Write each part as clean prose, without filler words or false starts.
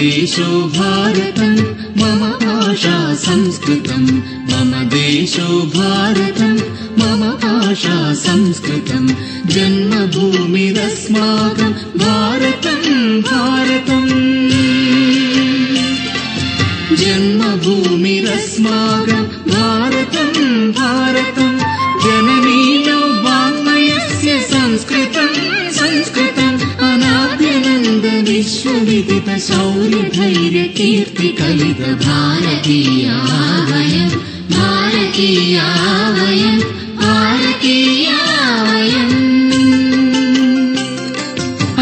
देशो भारतं मम भाषा संस्कृतं मम देशो भारतं मम भाषा संस्कृतं जन्मभूमिरस्माकं भारतं भारतम् जन्मभूमिरस्माकं भारतं भारतं जननी नो वाङ्मयस्य संस्कृतं संस्कृतम् अनाद्यनन्द विश्वविदित शौर्य धैर्य कीर्ति कलित भारतीया वयं भारतीया वयं भारतीया वयम्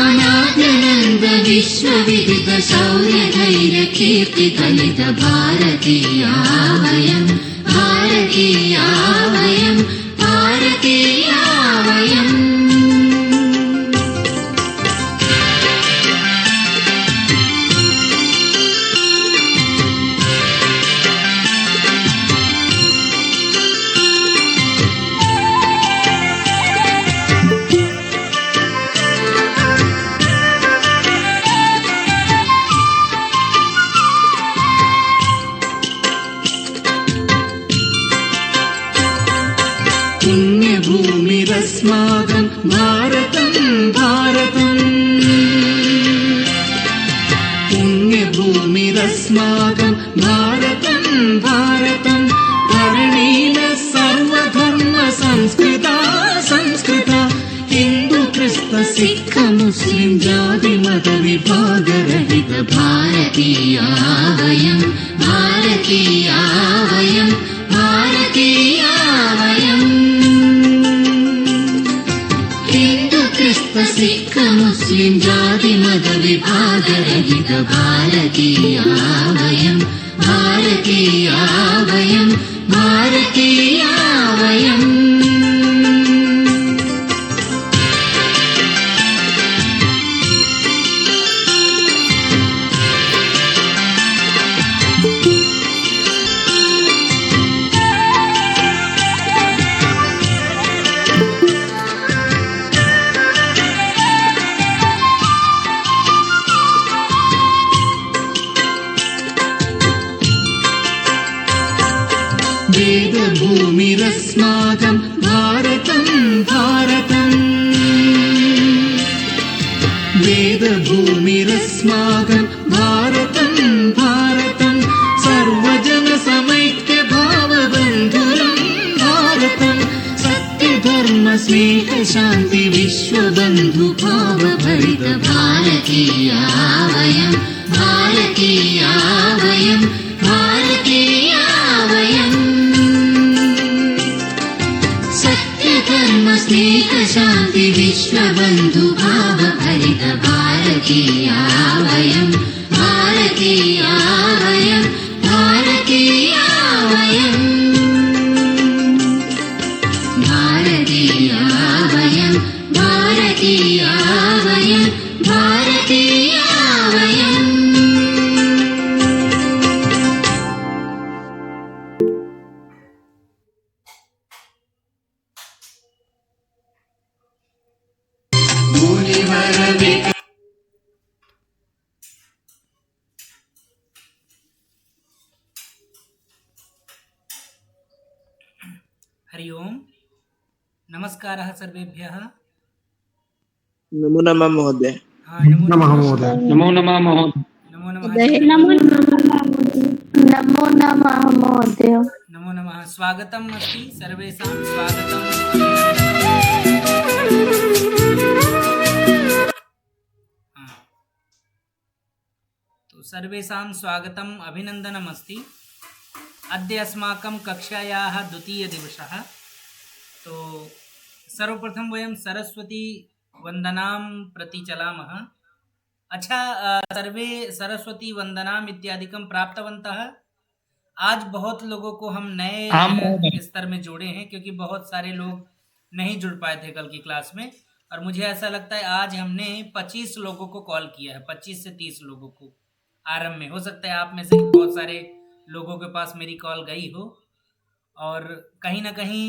अनाद्यनन्द विश्वविदित शौर्य धैर्य कीर्ति कलित भारतीया वयं भारतीया वयं भारतीया वयम् पुण्यभूमिरस्माकं भारतं भारतम् पुण्यभूमिरस्माकं भारतं भारतं धरणीन सर्वधर्म संस्कृता संस्कृता हिन्दू क्रिस्त सिख मुस्लिम जाति मत विभागरहित भारतीया वयं भारतीया वयं भारतीया वयम् सिख मुस्लिम जाति मत विभागरहित भारतीया वयं भारतीया वयं भारतीया वयम् वेदभूमिरस्माकं भारतं भारतम् वेदभूमिरस्माकं भारतं भारतं सर्वजनसमैक्य भावबन्धुरं भारतं सत्यधर्म स्नेह शान्ति विश्वबन्धु भावभरित भारतीया वयं भारतीया वयं भारतीया वयम् धर्म स्नेह शान्ति विश्वबन्धु भाव भरित भारतीया वयं भारतीया वयं भारतीया वयम् भारतीया वयं भारतीया वयं भारतीया वयम् हरि ओम नमस्कारः सर्वेभ्यः। नमो नमः महोदय। नमो नमः महोदय। नमो नमः महोदय। नमो नमः नमो नमः महोदय। नमो नमः। स्वागतम् अस्ति सर्वेषां स्वागतम्। तो सर्वेषां स्वागतम् अभिनन्दनम् अस्ति। अद्य अस्माकं कक्षायाः द्वितीयदिवसः। तो सर्वप्रथम वयं सरस्वती वन्दनां प्रति चलामः। अच्छा, सर्वे सरस्वती वन्दनाम् इत्यादिकं प्राप्तवन्तः। आज बहुत लोगों को हम नए स्तर में जोड़े हैं क्योंकि बहुत सारे लोग नहीं जुड़ पाए थे कल की क्लास में, और मुझे ऐसा लगता है आज हमने 25 लोगों को कॉल किया है, 25 से 30 लोगों को आरंभ में। हो सकता है आप में से बहुत सारे लोगों के पास मेरी कॉल गई हो और कहीं ना कहीं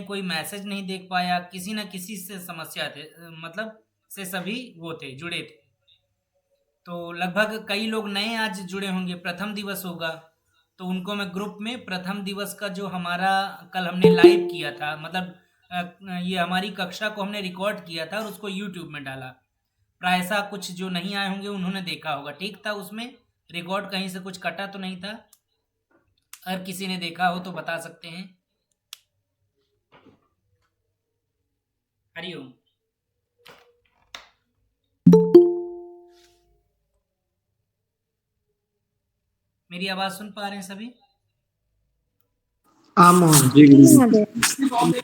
कोई मैसेज नहीं देख पाया, किसी न किसी से समस्या थे, मतलब से सभी वो थे, जुड़े थे। तो लगभग कई लोग नए आज जुड़े होंगे, प्रथम दिवस होगा, तो उनको मैं ग्रुप में प्रथम दिवस का जो हमारा कल हमने लाइव किया था, मतलब ये हमारी कक्षा को हमने रिकॉर्ड किया था और उसको यूट्यूब में डाला। प्रायशः कुछ जो नहीं आए होंगे उन्होंने देखा होगा, ठीक था, उसमें रिकॉर्ड कहीं से कुछ कटा तो नहीं था? अगर किसी ने देखा हो तो बता सकते हैं। हरिओम। मेरी आवाज सुन पा रहे हैं सभी? हाँ मोहन जी गुरुजी।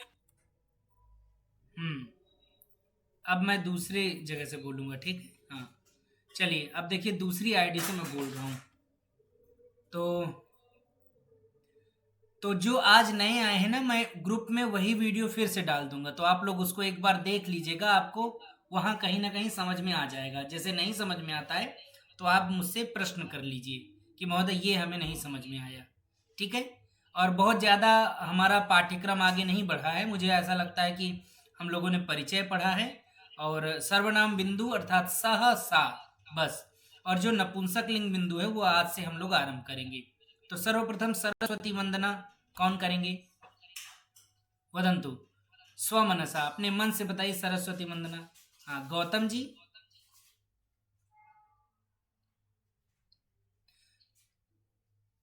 अब मैं दूसरे जगह से बोलूँगा, ठीक है? हाँ, चलिए अब देखिए दूसरी आईडी से मैं बोल रहा हूँ। तो जो आज नए आए हैं ना, मैं ग्रुप में वही वीडियो फिर से डाल दूंगा, तो आप लोग उसको एक बार देख लीजिएगा, आपको वहाँ कहीं ना कहीं समझ में आ जाएगा। जैसे नहीं समझ में आता है तो आप मुझसे प्रश्न कर लीजिए कि महोदय ये हमें नहीं समझ में आया, ठीक है? और बहुत ज़्यादा हमारा पाठ्यक्रम आगे नहीं बढ़ा है, मुझे ऐसा लगता है कि हम लोगों ने परिचय पढ़ा है और सर्वनाम बिंदु अर्थात सह सा बस, और जो नपुंसक लिंग बिंदु है वो आज से हम लोग आरंभ करेंगे। तो सर्वप्रथम सरस्वती वंदना कौन करेंगे? वदंतु स्वमनसा, अपने मन से बताइए सरस्वती वंदना। हाँ, गौतम जी।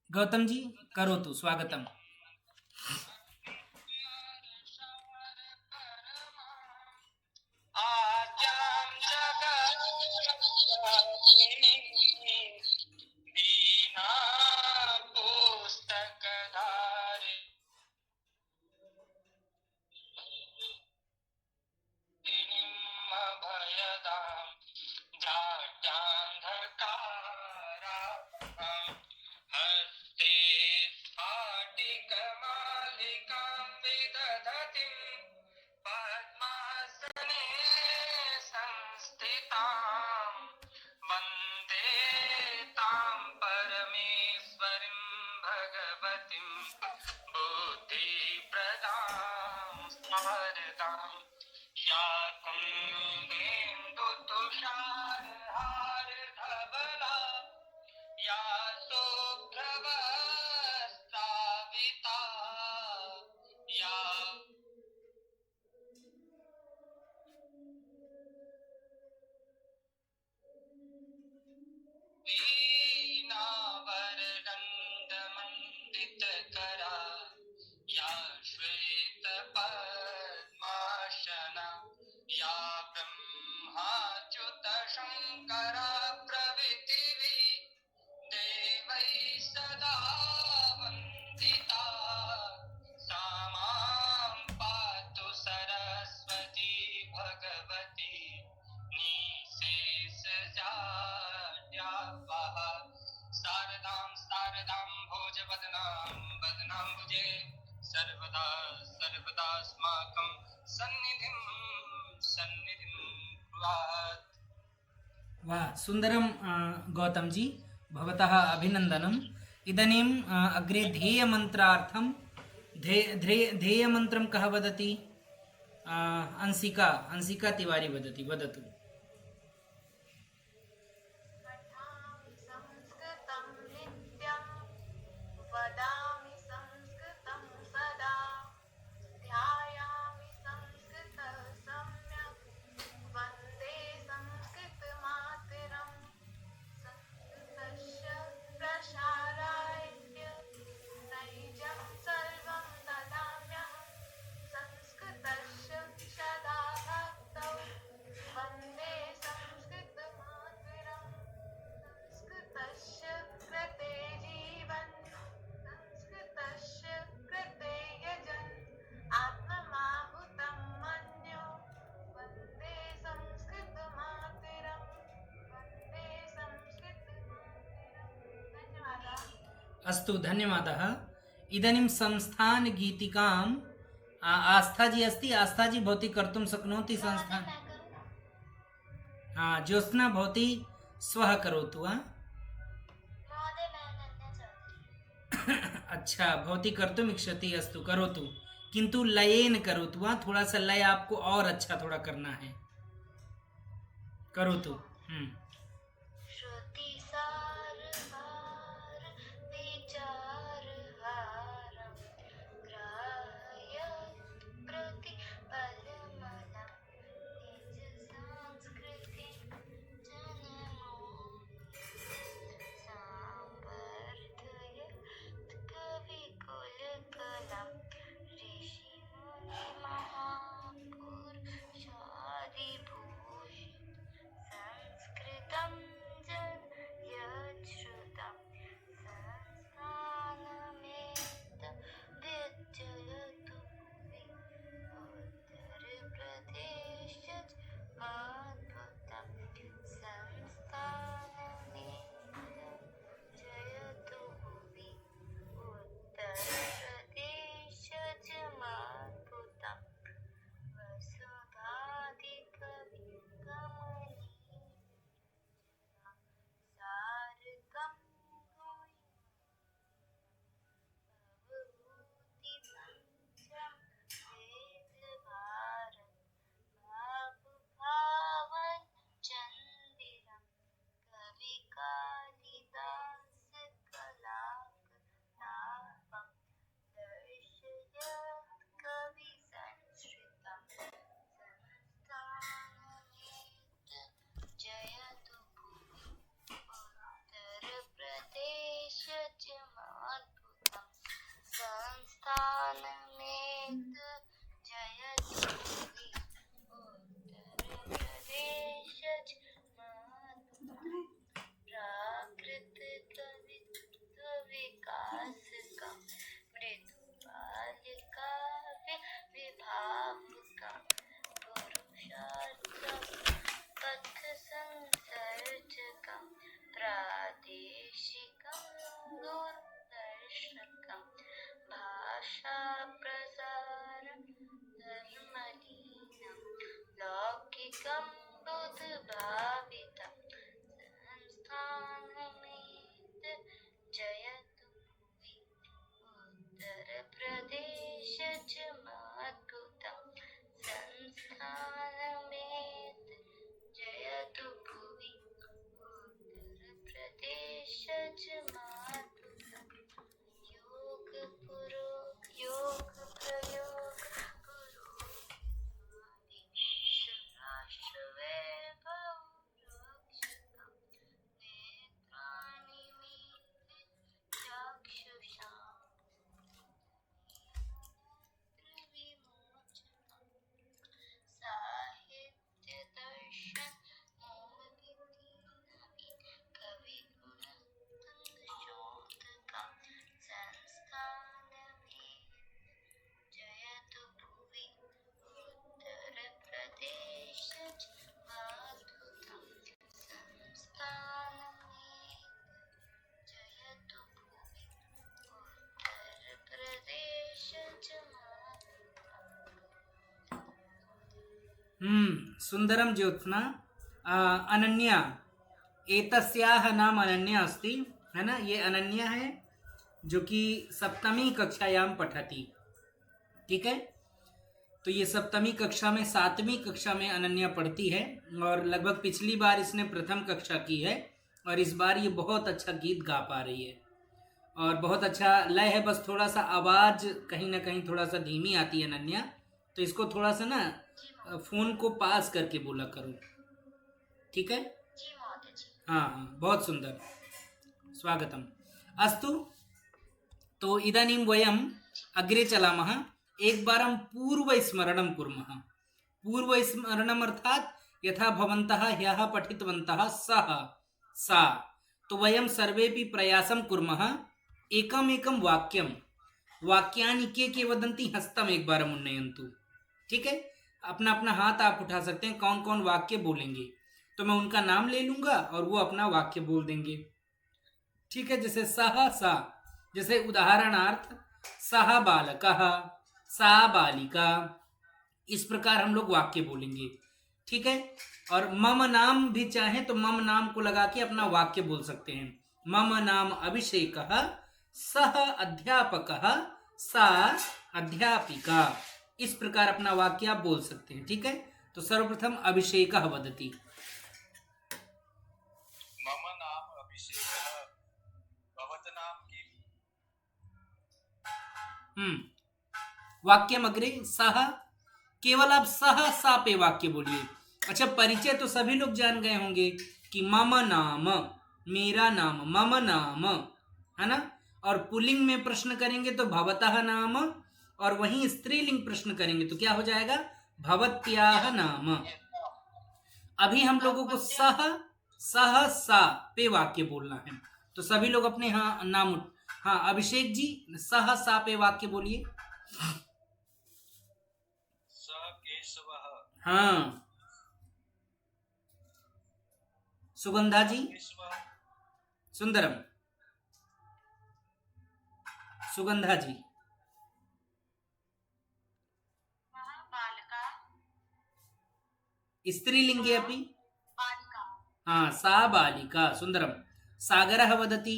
गौतम जी करो तो स्वागतम। वाह सुंदरम गौतम जी, भवतः अभिनंदनम। इदानीं अग्रे ध्येयमन्त्रार्थं ध्येयमन्त्रं कः वदति? अंशिका तिवारी वदति, वदतु। पठामि संस्कृतं नित्यं वदामि संस्कृतं सदा ध्यायामि संस्कृतं सम्यक् वन्दे संस्कृतमातरम् संस्कृतस्य प्रसाराय नैजं सर्वं ददाम्यहं संस्कृतस्य सदा भक्तौ वन्दे संस्कृतमातरम् संस्कृतस्य कृते जीवन् संस्कृतस्य कृते यजन् आत्ममाहुतं मन्यो वन्दे संस्कृतमातरम् वन्दे संस्कृतमातरम्। धन्यवादः। अस्तु, धन्यवादः। इदानीं संस्थानगीतिकां आस्था जी अस्ति। आस्था जी भवती कर्तुं शक्नोति संस्थान? हाँ, ज्योत्स्ना भवती स्वः करोतु। वा अच्छा, भवती कर्तुम् इच्छति, अस्तु करोतु, किन्तु लयेन करोतु। वा थोड़ा सा लय आपको और अच्छा थोड़ा करना है, करोतु। शुद्धं सुंदरम ज्योत्स्ना। अनन्या, एतस्याः नाम अनन्या अस्ति, है ना। ये अनन्या है जो कि सप्तमी कक्षायां पठति। ठीक है, तो ये सप्तमी कक्षा में, 7वीं कक्षा में अनन्या पढ़ती है और लगभग पिछली बार इसने प्रथम कक्षा की है और इस बार ये बहुत अच्छा गीत गा पा रही है और बहुत अच्छा लय है। बस थोड़ा सा आवाज़ कहीं ना कहीं थोड़ा सा धीमी आती है अनन्या, तो इसको थोड़ा सा ना फोन को पास करके बोला करो, ठीक है। जी महोदय जी। हाँ हाँ, बहुत सुंदर, स्वागतम। अस्तु, तो इदानीं वयम् अग्रे चलामः। एकवारं पूर्वस्मरणं कुर्मः। पूर्वस्मरणम् अर्थात् यथा भवन्तः ह्यः पठितवन्तः सः सा, तो वयं सर्वेपि प्रयासं कुर्मः एकमेकं वाक्यं, वाक्यानि के वदन्ति हस्तम् एकवारम् उन्नयन्तु। ठीक है, अपना अपना हाथ आप उठा सकते हैं, कौन कौन वाक्य बोलेंगे, तो मैं उनका नाम ले लूँगा और वो अपना वाक्य बोल देंगे। ठीक है, जैसे सह सा, जैसे उदाहरणार्थ सह बालकः, सा बालिका, इस प्रकार हम लोग वाक्य बोलेंगे। ठीक है, और मम नाम भी चाहे तो मम नाम को लगा के अपना वाक्य बोल सकते हैं। मम नाम अभिषेकः, सह अध्यापकः, सा अध्यापिका, इस प्रकार अपना वाक्य आप बोल सकते हैं। ठीक है, तो सर्वप्रथम अभिषेकः वदति। मम नाम अभिषेकः, भवत नाम किम्? वाक्यम अग्रे सह, केवल आप सह सा पे वाक्य बोलिए। अच्छा, परिचय तो सभी लोग जान गए होंगे कि मम नाम, मेरा नाम, मम नाम, है ना। और पुल्लिंग में प्रश्न करेंगे तो भवतः नाम, और वहीं स्त्रीलिंग प्रश्न करेंगे तो क्या हो जाएगा, भवत्याः नाम। अभी हम लोगों को सह सा पे वाक्य बोलना है, तो सभी लोग अपने हाँ नाम। हाँ, अभिषेक जी सह सा पे वाक्य बोलिए। हाँ, सुगंधा जी, सुंदरम, सुगंधा जी, बालका, स्त्रीलिंगे अपि। बालिका, हाँ, सा बालिका, सुंदरम। सागरः वदति।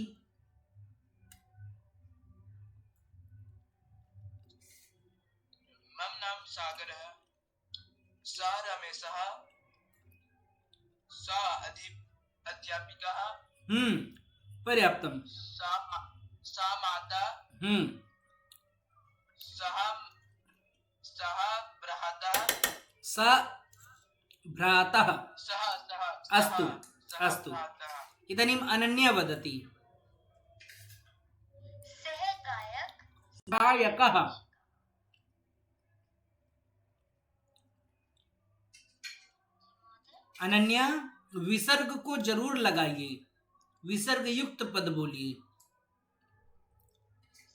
मम नाम सागरः, सा रमेशः, सा अध्यापिका, पर्याप्तम। सा माता, सः भ्राता, सा भ्रातः। सः अस्तु अस्तु, इदानीम् अनन्या वदति। सह गायक, गायकः। अनन्या, विसर्ग को जरूर लगाइए, विसर्ग युक्त पद बोलिए।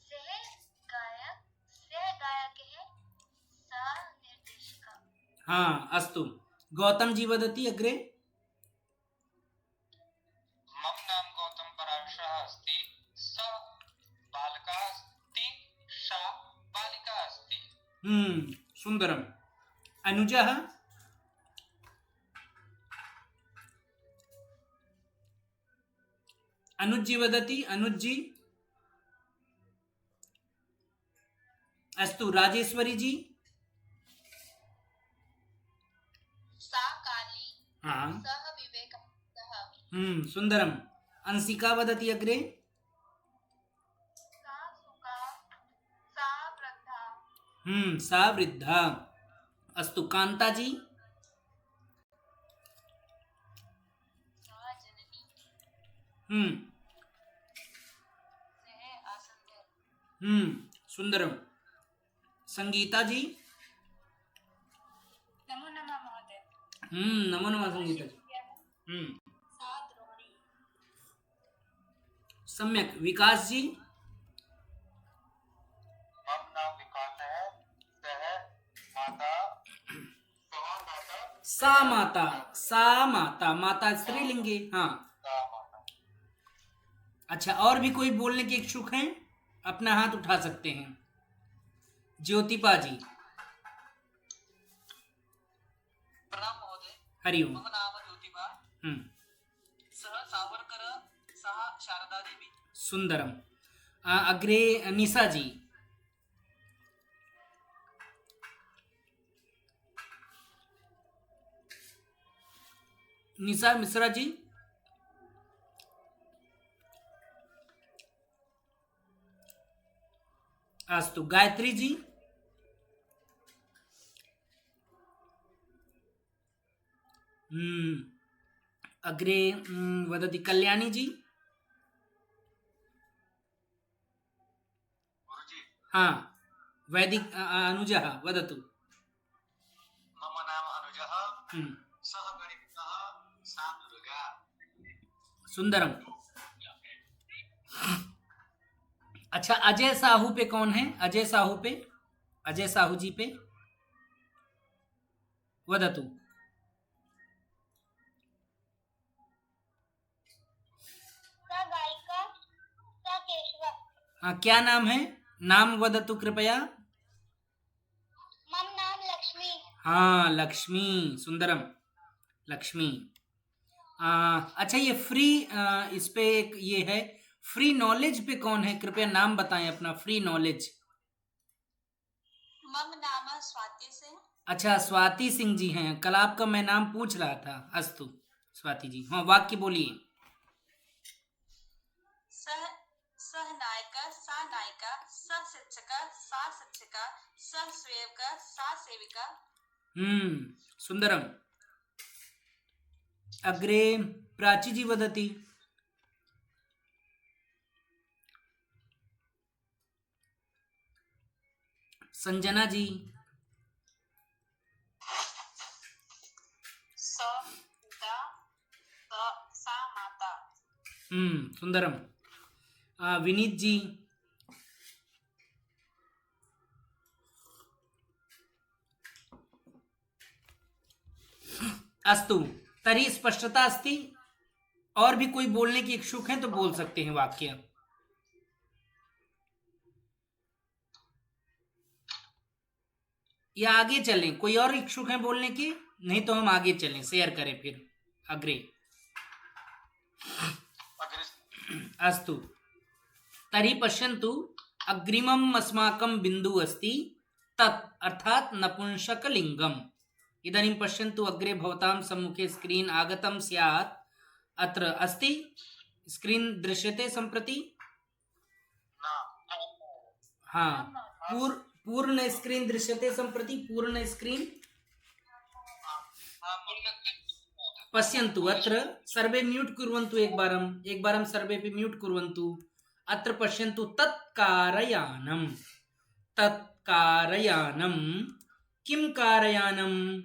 सह गायक है, सा निर्देशिका। हाँ, अस्तु। गौतम जी वदति अग्रे। मम नाम गौतम पराशरः अस्ति, सा बालकः अस्ति, सा बालिका अस्ति। सुंदरम। अनुजः। अनुज जी वदति। अनुज जी। अस्तु, राजेश्वरी जी। सा काली, हाँ, सह विवेकः। सुंदरम। अंशिका वदति अग्रे। सा सुखा, सा वृद्धा। सा वृद्धा। अस्तु, कांता जी। सा जननी। सह आसंद। सुंदरम। संगीता जी। नमो नमः महोदय। नमो नमः संगीता जी। सा द्रोणी। सम्यक। विकास जी। मम नाम विकास है, सह माता, सा माता, सा माता, माता स्त्रीलिंगे। हाँ, सा माता। अच्छा, और भी कोई बोलने के इच्छुक हैं, अपना हाथ उठा सकते हैं। ज्योतिपा जी। हरि ओम। मम नाम ज्योतिबा सह सावरकर सह शारदा देवी। सुंदरम। अग्रे निशा जी। निशा मिश्रा जी। अस्तु। गायत्री जी। अग्रे वदति कल्याणी जी। गुरुजी हाँ, वैदिक अनुजः वदतु। मम नाम अनुजः हम्म, सह गणितः सा दुर्गा। सुंदरम। अच्छा, अजय साहू पे कौन है? अजय साहू पे, अजय साहू जी पे वदतु। स गायिका स केशव। हाँ, क्या नाम है? नाम वदतु कृपया। मम नाम लक्ष्मी। हाँ, लक्ष्मी। सुंदरम, लक्ष्मी। अच्छा, ये फ्री इस पे एक ये है, फ्री नॉलेज पे कौन है? कृपया नाम बताएं अपना, फ्री नॉलेज। मम नाम स्वाति सिंह। अच्छा, स्वाति सिंह जी हैं। कल आपका मैं नाम पूछ रहा था। अस्तु स्वाति जी। हाँ, वाक्य बोलिए। सह सह नायिका सा नायिका सह शिक्षका सा शिक्षिका सह सेवका सा सेविका। सुंदरम। अग्रे प्राची जी वदति। संजना जी। स पिता सा माता। सुंदरम। विनीत जी। अस्तु तर्हि स्पष्टता अस्ति। और भी कोई बोलने की इच्छुक है तो बोल सकते हैं वाक्य। या आगे चलें? कोई और इच्छुक है बोलने की? नहीं तो हम आगे चलें, शेयर करें फिर अग्रे। अस्तु तर्हि पश्यन्तु, अग्रिमम् अस्माकं बिन्दु अस्ति तत् अर्थात् नपुंसकलिङ्गम्। इदानीं पश्यन्तु, अग्रे भवतां सम्मुखे स्क्रीन् आगतं स्यात्। अत्र अस्ति, स्क्रीन् दृश्यते सम्प्रति? हाँ, पूर्ण स्क्रीन दृश्यते सम्प्रति? पूर्ण स्क्रीन पश्यन्तु। अत्र सर्वे म्यूट कुर्वन्तु। एकवारं सर्वे पे म्यूट कुर्वन्तु। अत्र पश्यन्तु, तत्कारयानं। तत्कारयानं किं कारयानं?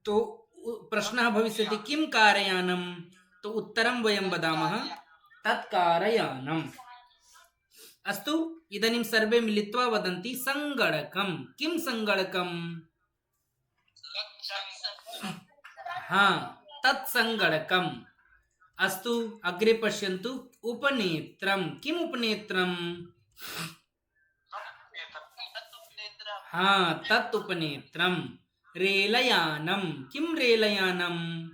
तो प्रश्नः भविष्यति, किं कारयानं? तो उत्तरं वयं वदामः, तत्कारयानम्। अस्तु, इदानीं सर्वे मिलित्वा वदन्ति सङ्गणकं। किं सङ्गणकं? हाँ, तत्सङ्गणकम्। अस्तु, अग्रे पश्यन्तु, उपनेत्रं। किम् उपनेत्रं? हाँ, तत् उपनेत्रं। रेलयानं। किं रेलयानं?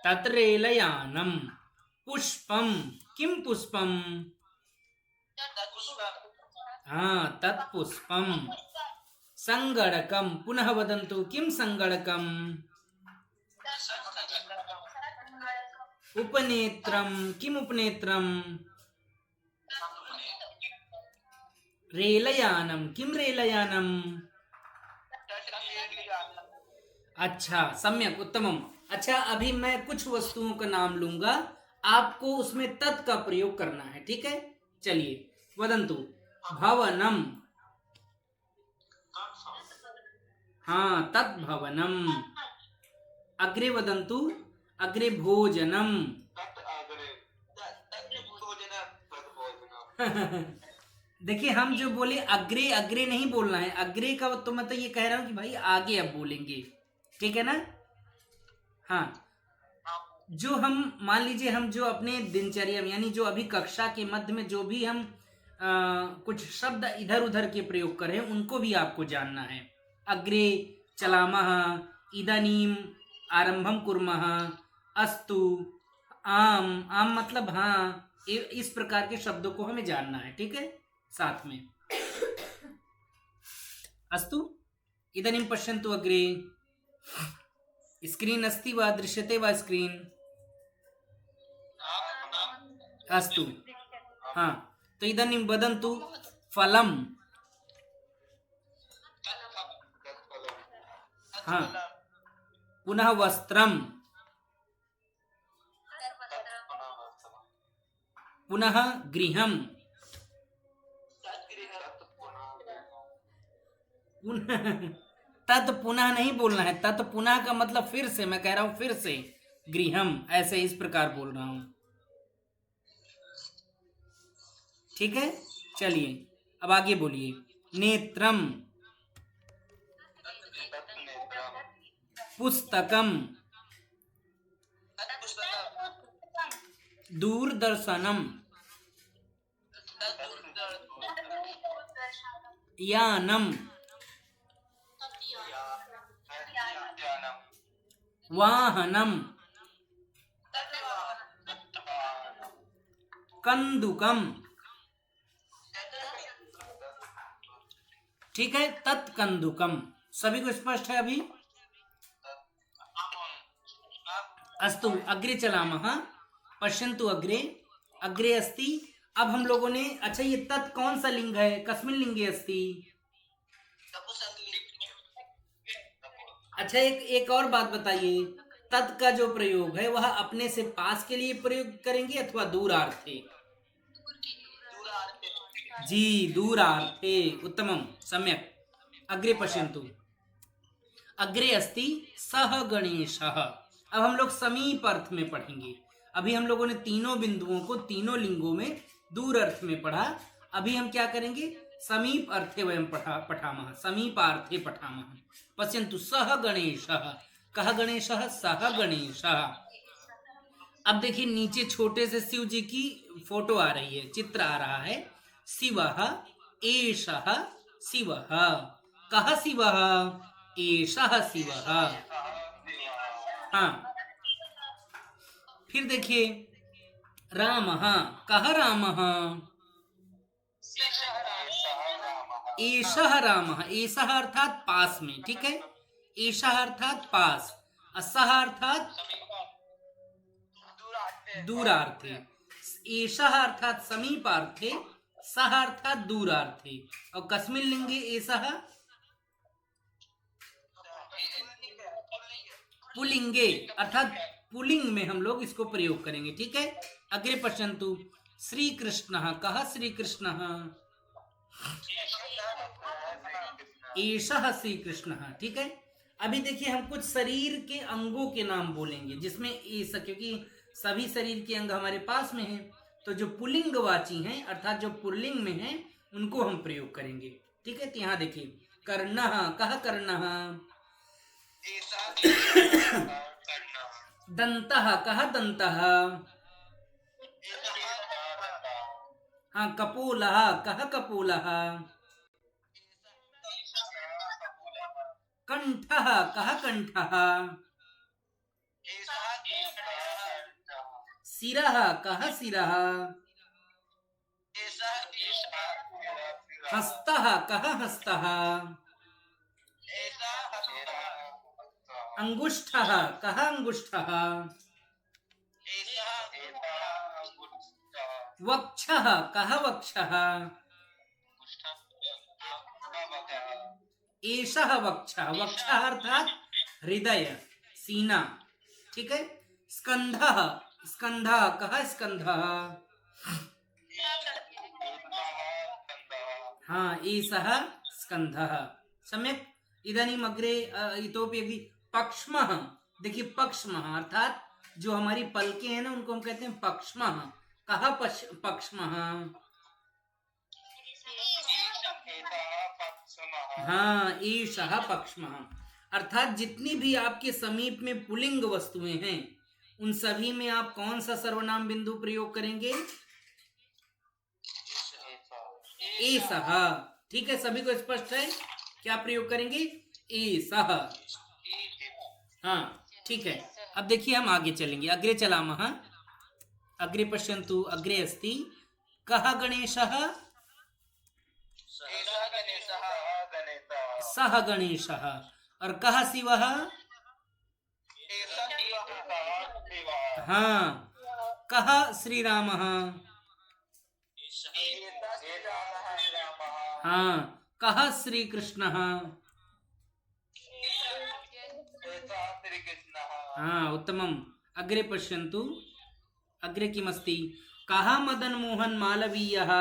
तत् रेलयानं। पुष्पं। किं पुष्पं? हाँ, तत् पुष्पं। सङ्गणकं। पुनः वदन्तु, किं सङ्गणकं? उपनेत्रं। किम् उपनेत्रं? रेलयानं। किं रेलयानं? अच्छा, सम्यक, उत्तमम। अच्छा, अभी मैं कुछ वस्तुओं का नाम लूंगा, आपको उसमें तत् का प्रयोग करना है, ठीक है? चलिए वदन्तु। भवनम। हाँ, तत् भवनम। अग्रे वदन्तु। अग्रे भोजनम। देखिए, हम जो बोले अग्रे, अग्रे नहीं बोलना है। अग्रे का तो मैं तो ये कह रहा हूं कि भाई आगे अब बोलेंगे, ठीक है ना? हाँ, जो हम मान लीजिए, हम जो अपने दिनचर्या में, यानी जो अभी कक्षा के मध्य में जो भी हम कुछ शब्द इधर उधर के प्रयोग करें, उनको भी आपको जानना है। अग्रे चलामः, इदानीम आरंभम कुर्मः, अस्तु, आम, आम मतलब हाँ, इस प्रकार के शब्दों को हमें जानना है, ठीक है, साथ में। अस्तु, इदानीं पश्यन्तु अग्रे। स्क्रीन अस्ति वा, दृश्यते वा स्क्रीन? अस्तु, हाँ, तो इदानीं वदन्तु फलम, हाँ, पुनः वस्त्रम, पुनः गृहम, तत् पुनः नहीं बोलना है, तत् पुनः का मतलब फिर से, मैं कह रहा हूं फिर से, गृहम, ऐसे इस प्रकार बोल रहा हूं, ठीक है। चलिए अब आगे बोलिए। नेत्रम, पुस्तकम, दूरदर्शनम, यानम, वाहनम, कंदुकम, ठीक है, तत्कंदुकम। सभी को स्पष्ट है अभी? अस्तु, अग्रे चलामः। पश्यन्तु अग्रे, अग्रे अस्ति। अब हम लोगों ने, अच्छा ये तत् कौन सा लिंग है, कस्मिन् लिंगे अस्ति? अच्छा एक और बात बताइए, तत् का जो प्रयोग है वह अपने से पास के लिए प्रयोग करेंगे अथवा दूरार्थे? जी, दूरार्थे, उत्तमं, सम्यक। अग्रे पश्यन्तु, अग्रे अस्ति सह गणेशः। अब हम लोग समीप अर्थ में पढ़ेंगे। अभी हम लोगों ने तीनों बिंदुओं को तीनों लिंगों में दूर अर्थ में पढ़ा। अभी हम क्या करेंगे, समीप अर्थे वयं पठामः, समीपार्थे पठामः। पश्यन्तु सह गणेशः, कः गणेशः, सह गणेशः। अब देखिए नीचे छोटे से शिव जी की फोटो आ रही है, चित्र आ रहा है। शिवः, एषः शिवः, कः शिवः, एषः शिवः। हाँ, फिर देखिए रामः, कः रामः, एषः रामः, एषः अर्थात पास में, ठीक है, एषः अर्थात पास, सः अर्थात दूरार्थे, एषः अर्थात समीपार्थे, सः अर्थात दूरार्थे। और कस्मिन् लिंगे एषः, पुलिंगे, अर्थात पुलिंग में हम लोग इसको प्रयोग करेंगे, ठीक है। अग्रे पश्यन्तु, श्री कृष्णः, कः श्री कृष्णः, एषः श्री कृष्णः, ठीक है। अभी देखिए हम कुछ शरीर के अंगों के नाम बोलेंगे जिसमें ऐसा, क्योंकि सभी शरीर के अंग हमारे पास में हैं, तो जो पुलिंगवाची हैं अर्थात जो पुल्लिंग में हैं उनको हम प्रयोग करेंगे, ठीक है। तो यहाँ देखिए कर्णः, कः कर्णः, दंतः, कः दंतः, हाँ, कपोलः, कः कपोलः, कंठः, कः कंठः, शिरः, कः शिरः, हस्तः, कः हस्तः, अंगुष्ठः, कः अंगुष्ठः, वक्षः, कः वक्षः, एषः वक्षः, वक्षः अर्थात हृदय, सीना, ठीक है। स्कंधः, स्कंधः, कः स्कंधः, हाँ, एषः स्कंधः, सम्यक्। इदानीम् अग्रे इतोपि अग्रे पक्ष्मः। देखिए पक्ष्मः अर्थात जो हमारी पलकें हैं ना उनको हम कहते हैं पक्ष्मः। कहाँ पक्ष्मः, हाँ, एषः पक्ष्मः। अर्थात जितनी भी आपके समीप में पुलिंग वस्तुएं हैं उन सभी में आप कौन सा सर्वनाम बिंदु प्रयोग करेंगे, एषः, ठीक है। सभी को स्पष्ट है, क्या प्रयोग करेंगे, एषः, हाँ ठीक है। अब देखिए हम आगे चलेंगे। अग्रे चलामः। अग्रे पश्यन्तु। अग्रे अस्ति कः गणेशः? एषः गणेशः गणेशः सः गणेशः। और कः शिवः? एषः शिवः हाँ। कः श्रीरामः? एषः श्रीरामः हाँ। कः श्रीकृष्णः? एषः श्रीकृष्णः हाँ उत्तमम्। अग्रे पश्यन्तु। अग्रे किमस्ति? कः मदन मोहन मालवीयः?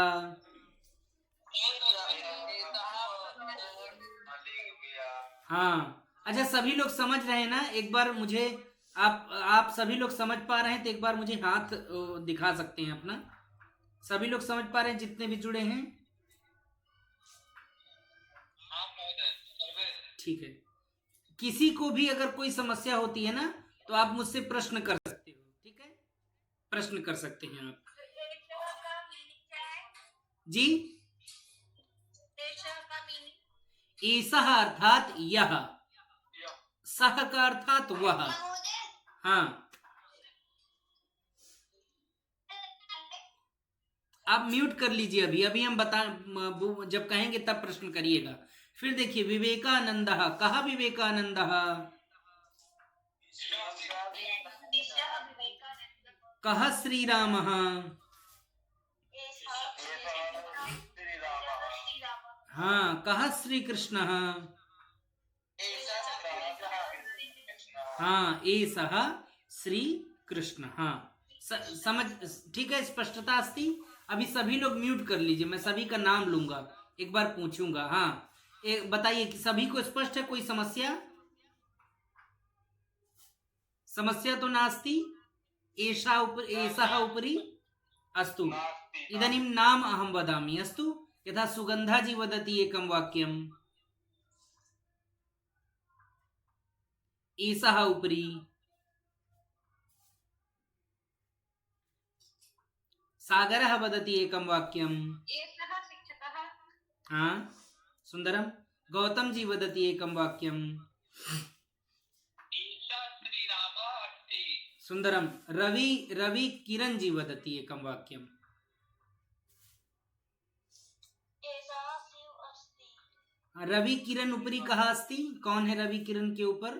हाँ अच्छा, सभी लोग समझ रहे हैं ना? एक बार मुझे आप सभी लोग समझ पा रहे हैं तो एक बार मुझे हाथ दिखा सकते हैं अपना। सभी लोग समझ पा रहे हैं जितने भी जुड़े हैं? ठीक है। किसी को भी अगर कोई समस्या होती है ना तो आप मुझसे प्रश्न कर सकते हो। ठीक है, प्रश्न कर सकते हैं आप जी। एषः अर्थात यह, सह का अर्थात वह। हाँ आप म्यूट कर लीजिए। अभी अभी हम जब कहेंगे तब प्रश्न करिएगा। फिर देखिए विवेकानंदः। कः विवेकानंदः? कः श्रीरामः? हाँ। कः श्रीकृष्णः? हाँ एषः श्रीकृष्णः। समझ ठीक है? स्पष्टता अस्ति? अभी सभी लोग म्यूट कर लीजिए, मैं सभी का नाम लूंगा, एक बार पूछूंगा। हाँ बताइए कि सभी को स्पष्ट है? कोई समस्या? समस्या तो नास्ति। एषः उपरि अस्तु। इदानीं नाम अहं वदामि। अस्तु, यथा सुगन्धाजी वदति एकं वाक्यम्। एषः उपरि। सागरः वदति एकं वाक्यम्। एषः शिक्षकः। हाँ सुन्दरं। गौतम जी वदति एकं वाक्यम्। सुन्दरं। रवि किरण जी वदति एकं वाक्यम्। रवि किरण उपरि कः अस्ति? कौन है रवि किरण के ऊपर?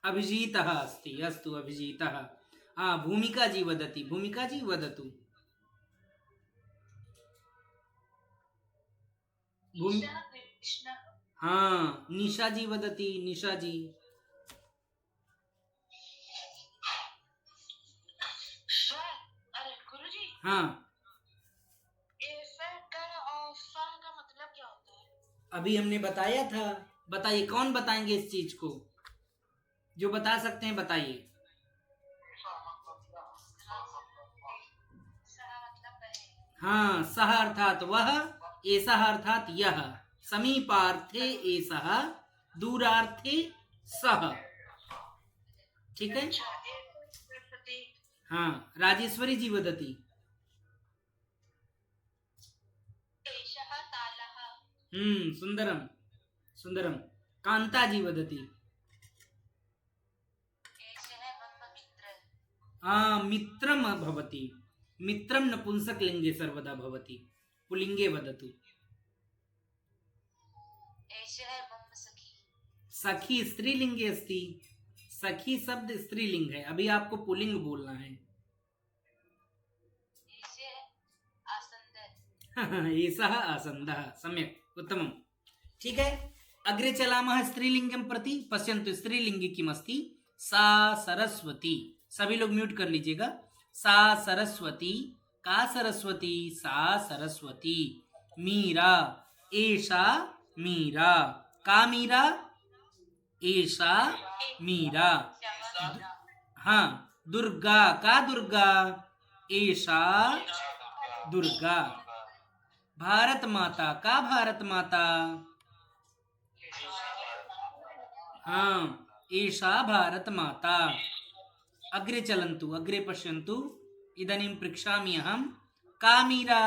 अभिजीतः अस्ति। अस्तु अभिजीतः। हाँ भूमिका जी वदति। भूमिका जी वदतु। हाँ निशा जी वदति। निशा जी। अरे गुरुजी, हाँ का मतलब क्या होता है? अभी हमने बताया था। बताइए कौन बताएंगे इस चीज को? जो बता सकते हैं बताइए। हाँ सह अर्थात वह, एषः अर्थात यह, समीपार्थे एषः, दूरार्थे सह। ठीक है? हाँ राजेश्वरी जी वदति। सुंदरम सुंदरम। कांता जी वदति। मित्रम भवति। मित्रम नपुंसक लिंगे सर्वदा भवति। पुल्लिंगे वदतु। सखी स्त्रीलिंगे अस्ति। सखी शब्द स्त्रीलिंग है, अभी आपको पुल्लिंग बोलना है। एषः आसन्दः। सम्यक् उत्तमम्। ठीक है, अग्रे चलामः स्त्रीलिंगं प्रति। पश्यन्तु स्त्रीलिंगे किमस्ति? सा सरस्वती। सभी लोग म्यूट कर लीजिएगा। सा सरस्वती। का सरस्वती? सा सरस्वती। मीरा। एषा मीरा। का मीरा? एषा मीरा। हाँ दुर्गा। का दुर्गा? एषा दुर्गा। भारत माता। का भारत माता? हाँ एषा भारत माता। अग्रे चलन्तु। अग्रे पश्यन्तु। इदानीं पृच्छामि अहं। का मीरा?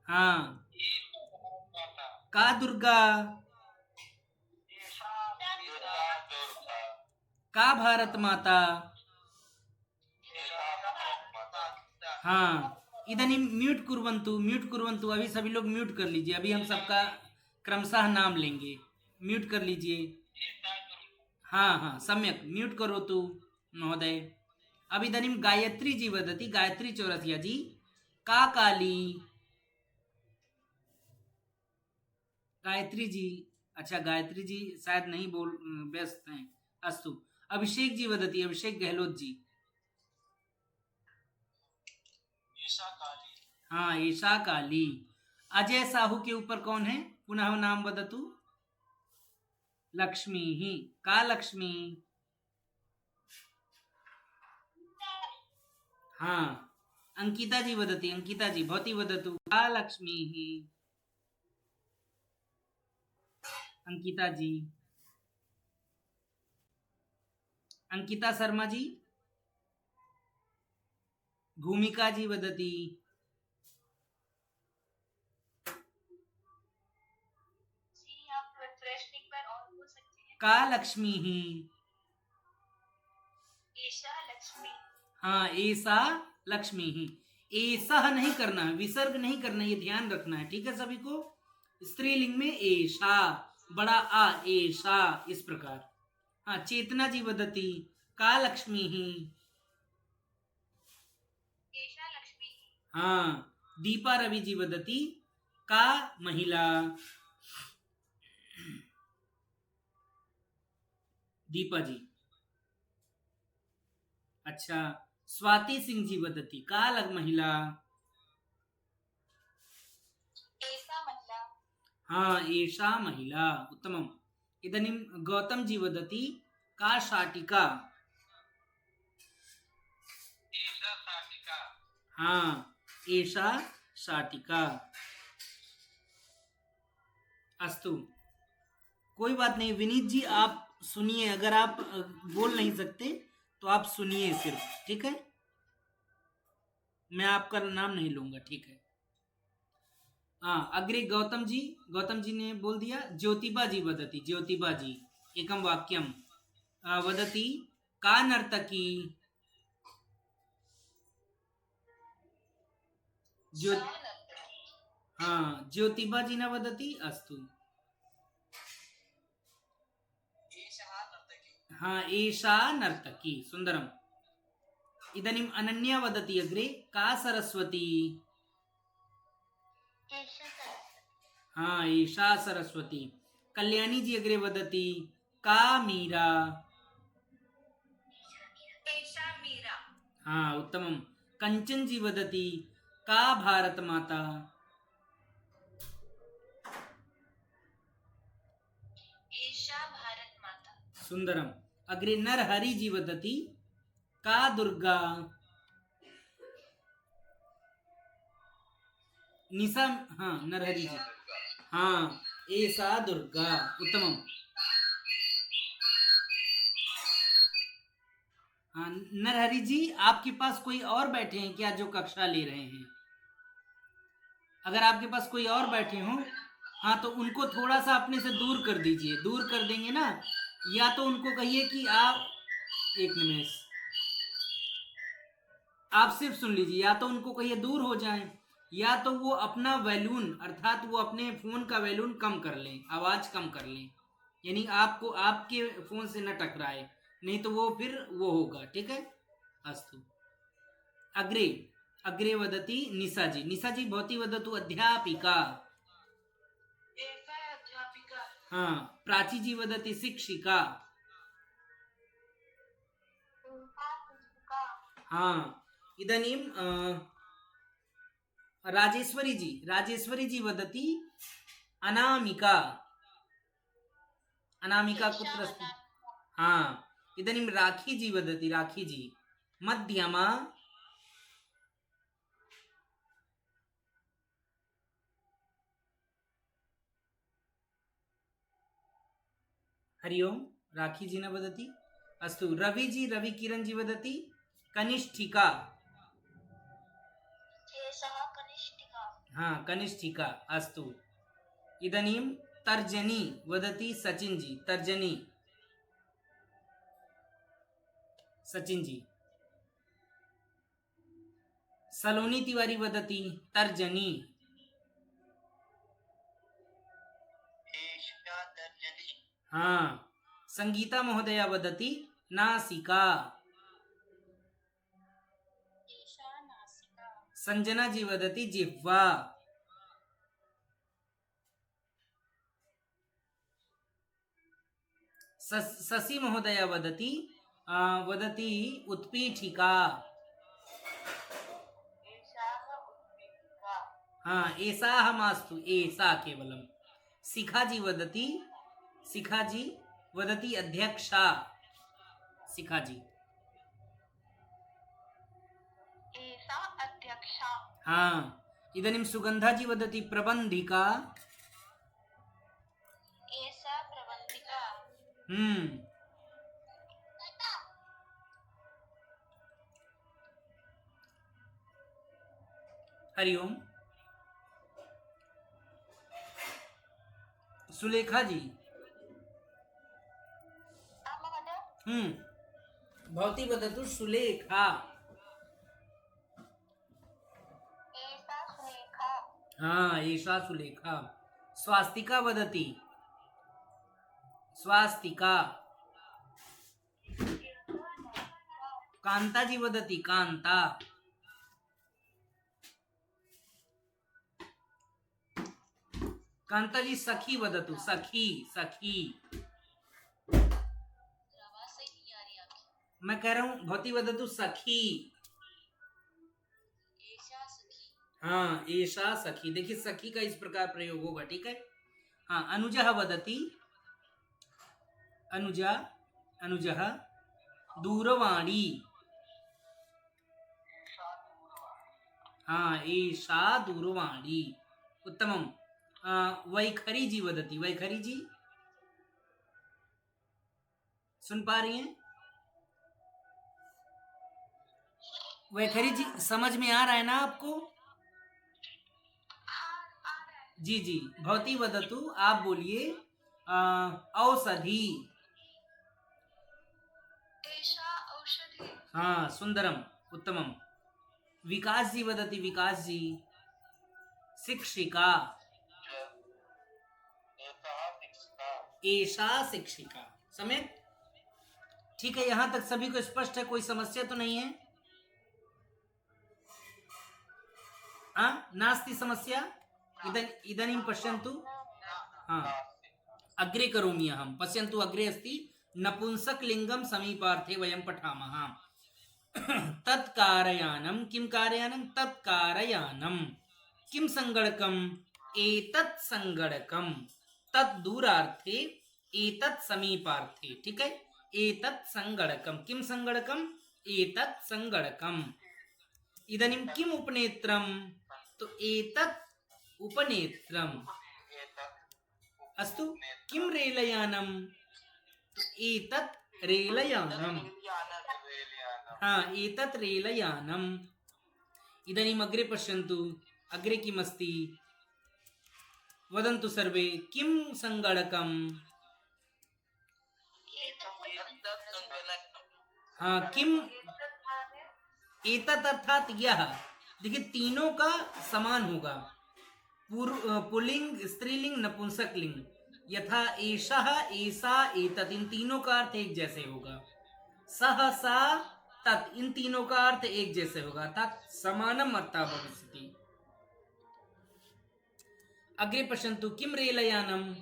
हाँ का दुर्गा, का भारत माता। हाँ, इदानीं म्यूट कुर्वन्तु, अभी सभी लोग म्यूट कर लीजिए। अभी हम सबका क्रमशः नाम लेंगे। म्यूट कर लीजिए। हाँ हाँ, सम्यक म्यूट करोतु महोदय। अब इदानीं गायत्री जी वदति, गायत्री चौरसिया जी, का काली। गायत्री जी, अच्छा गायत्री जी शायद नहीं बोल, व्यस्त हैं। अस्तु, अभिषेक जी वदति, अभिषेक गहलोत जी। ईशा काली। हाँ, ईशा काली। अजय साहू के ऊपर कौन है, पुनः नाम वदतु। लक्ष्मी ही, का लक्ष्मी। हाँ, अंकिता जी वदति, अंकिता जी भवती वदतु, का लक्ष्मी ही। अंकिता जी, अंकिता शर्मा जी। भूमिका जी वदति, जी आप प्रश्न एक बार और पूछ सकते हैं। का लक्ष्मी ही। ईशा लक्ष्मी। हाँ, ऐसा लक्ष्मी ही। ऐसा नहीं करना है, विसर्ग नहीं करना, ये ध्यान रखना है, ठीक है सभी को। स्त्रीलिंग में ऐशा, बड़ा आ, ऐशा, इस प्रकार। हाँ, चेतना जी वदति, का लक्ष्मी ही। ईशा लक्ष्मी। हाँ, दीपा रवि जी वदति, का महिला। दीपा जी। अच्छा, स्वाति सिंह जी वदति, का लग महिला। ऐसा महिला। हाँ, एषा महिला, उत्तमम्। इदानीं गौतम जी वदति, का शाटिका। ईशा शाटिका। हाँ, एषा शाटिका। अस्तु, कोई बात नहीं। विनीत जी आप सुनिए, अगर आप बोल नहीं सकते तो आप सुनिए सिर्फ, ठीक है। मैं आपका नाम नहीं लूंगा, ठीक है। हाँ, अग्रे गौतम जी ने बोल दिया। ज्योतिबा जी वदति, ज्योतिबा जी एकम वाक्यम वदति, का नर्तकी। ज्यो हाँ, ज्योतिबा जी न वदति। अस्तु, हाँ, एषा नर्तकी, सुंदरम। इदानीम् अनन्या वदति अग्रे, का सरस्वती। ईशा सरस्वती। हाँ, एषा सरस्वती। कल्याणी जी अग्रे वदति, का मीरा। ईशा मीरा। हाँ, उत्तमम्। कंचन जी वदति, का भारत माता। ईशा भारत माता। सुंदरम। अग्रे नरहरि जी वदति, का दुर्गा। निशा, हाँ नरहरि जी, हाँ एषा दुर्गा, उत्तमम्। हाँ, नरहरि जी आपके पास कोई और बैठे हैं क्या जो कक्षा ले रहे हैं? अगर आपके पास कोई और बैठे हों, हाँ, तो उनको थोड़ा सा अपने से दूर कर दीजिए। दूर कर देंगे ना, या तो उनको कहिए कि आप, एक निमेष, आप सिर्फ सुन लीजिए। या तो उनको कहिए दूर हो जाएं, या तो वो अपना वैल्यून, अर्थात वो अपने फोन का वैल्यून कम कर लें, आवाज कम कर लें, यानी आपको आपके फोन से न टकराए, नहीं तो वो फिर वो होगा, ठीक है। अस्तु, अग्रे अग्रे वदति निशा जी। निशा जी भवती वदतु, अध्यापिका। अध्यापिका। हाँ, प्राची जी वदति, शिक्षिका। हाँ, इदानीं राजेश्वरी जी वदति, अनामिका। अनामिका कुत्र अस्ति? हाँ, इदानीं राखी जी वदति, राखी जी मध्यमा। हरि ओम, राखी जी न वदति। अस्तु, रवि जी, रवि किरण जी वदति, कनिष्ठिका। एषः कनिष्ठिका। हाँ, कनिष्ठिका। अस्तु, इदानीं तर्जनी वदति सचिन जी। तर्जनी सचिन जी। सलोनी तिवारी वदति तर्जनी। एषा तर्जनी। हाँ। संगीता महोदया वदति नासिका। एषा नासिका। संजना जी वदति जिह्वा। शशि महोदया वदति उत्पीठिका। एषाः उत्पीठिका। हाँ, एषाः मास्तु, एषा केवलम। शिखा जी वदति अध्यक्षा। शिखा जी। एषा अध्यक्षा। हाँ। इदानीं सुगंधा जी वदति प्रबंधिका। एषा प्रबन्धिका। हरि ओम। सुलेखा जी। आं महोदय। भवती वदतु सुलेखा। एषा सुलेखा। हाँ, एषा सुलेखा। स्वास्तिका वदति स्वास्तिका। कांता जी वदति कांता। कांता जी सखी वदतु सखी। सखी मैं कह रहा हूं भवती वदतु सखी। एषा सखी। हाँ, एषा सखी। देखिए सखी का इस प्रकार प्रयोग होगा, ठीक है। हाँ, अनुजा वदति अनुजः दूरवाणी। हाँ, एषा दूरवाणी। उत्तमम। वैखरी जी वदति। वैखरी जी सुन पा रही हैं? वैखरी जी समझ में आ रहा है ना आपको? जी जी। भवती वदतु, आप बोलिए औषधि। एषा औषधि। हाँ, सुंदरम, उत्तमम। विकास जी वदति विकास जी शिक्षिका। एषा शिक्षिका। समेत ठीक है। यहां तक सभी को स्पष्ट है? कोई समस्या तो नहीं है? नास्ति समस्या। इदानीं पश्यन्तु। हाँ, अग्रे करोमि अहं। पश्यन्तु, अग्रे अस्ति नपुंसकलिङ्गं समीपार्थे वयं पठामः। तत्कारयानं। किं कारयानं? तत्कारयानं। किं संगणकम्? एतत् संगणकम्। तत् दूरार्थे, एतत् समीपार्थे। ठीक है। एतत् संगणकम्। किं संगणकम्? एतत् संगणकम्। इदानीं किम् उपनेत्रम्? तो एतत् उपनेत्रम्। अस्तु। किं रेलयानम्? तो एतत् रेलयानम्। हाँ, एतत् रेलयानम्। इदानीम् अग्रे पश्यन्तु। अग्रे किमस्ति? वदन्तु सर्वे। किं संगणकम्? हाँ, किम? एतत् अर्थात यह। देखिए तीनों का समान होगा। पुल्लिंग, स्त्रीलिंग, नपुंसकलिंग। यथा एषः, एषा, एतत्, इन तीनों का अर्थ एक जैसे होगा। सह, सा, तत्, इन तीनों का अर्थ एक जैसे होगा, अर्थात समानम अर्थः भविष्यति। अग्रे पश्यन्तु। किं रेलयानम्?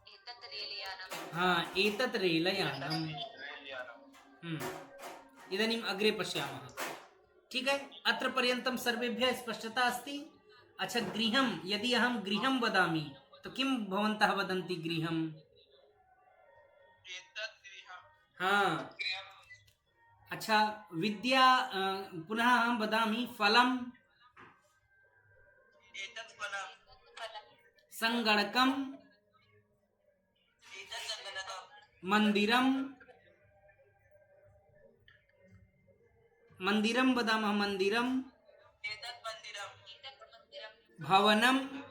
एतत् रेलयानम्। हाँ, एतत् रेलयानम्। इदानीम् अग्रे पश्यामः। ठीक है। अत्र पर्यन्तं सर्वेभ्यः स्पष्टता अस्ति? अच्छा, गृहं। यदि अहं गृहं वदामि तो किं भवन्तः वदन्ति गृहं? हाँ। अच्छा, विद्या। पुनः अहं वदामि फलम्। संगणकम्। मन्दिरम्। मन्दिरं वदामः। मन्दिरम्। भवनम्।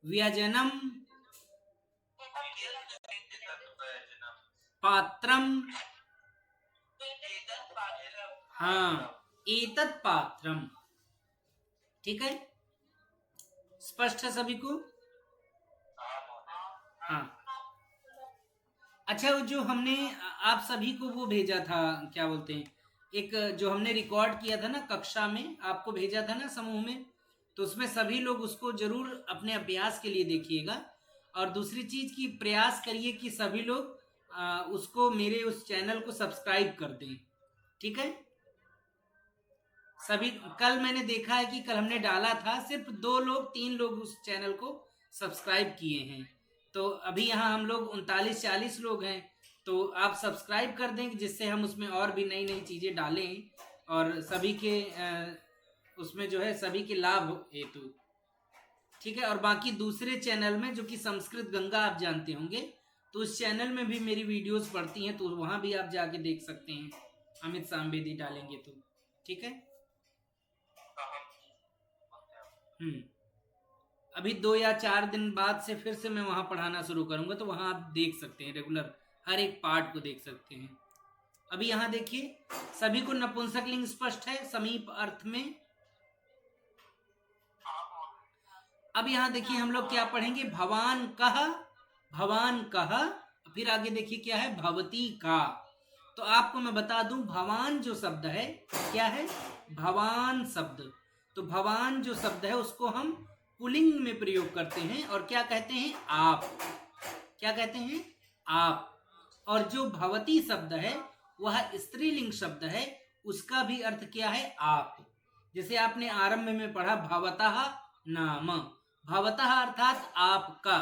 व्यजनम पात्रम। हाँ, एतत् पात्रम। ठीक है, स्पष्ट है सभी को? हाँ, अच्छा, वो जो हमने आप सभी को वो भेजा था, क्या बोलते हैं, एक जो हमने रिकॉर्ड किया था ना कक्षा में, आपको भेजा था ना समूह में, तो उसमें सभी लोग उसको जरूर अपने अभ्यास के लिए देखिएगा। और दूसरी चीज की प्रयास करिए कि सभी लोग उसको मेरे उस चैनल को सब्सक्राइब कर दें। ठीक है, सभी, कल मैंने देखा है कि कल हमने डाला था, सिर्फ 2 लोग 3 लोग उस चैनल को सब्सक्राइब किए हैं। तो अभी यहाँ हम लोग 39-40 लोग हैं, तो आप सब्सक्राइब कर दें जिससे हम उसमें और भी नई नई चीज़ें डालें और सभी के उसमें जो है सभी के लाभ हेतु। ठीक है, और बाकी दूसरे चैनल में जो कि संस्कृत गंगा आप जानते होंगे, तो उस चैनल में भी मेरी वीडियोस पड़ती हैं, तो वहाँ भी आप जाके देख सकते हैं, अमित सांबेदी डालेंगे तो। ठीक है, अभी 2 या 4 दिन बाद से फिर से मैं वहाँ पढ़ाना शुरू करूँगा, तो वहाँ आप देख सकते हैं, रेगुलर हर एक पार्ट को देख सकते हैं। अभी यहाँ देखिए, सभी को नपुंसकलिंग स्पष्ट है समीप अर्थ में? अब यहाँ देखिए हम लोग क्या पढ़ेंगे, भवान कह, भवान कह, फिर आगे देखिए क्या है, भवती का। तो आपको मैं बता दूं, भवान जो शब्द है क्या है, भवान शब्द, तो भवान जो शब्द है उसको हम पुल्लिंग में प्रयोग करते हैं और क्या कहते हैं, आप। क्या कहते हैं, आप। और जो भवती शब्द है वह स्त्रीलिंग शब्द है, उसका भी अर्थ क्या है, आप। जैसे आपने आरंभ में पढ़ा, भवतः नाम, भवतः अर्थात आपका,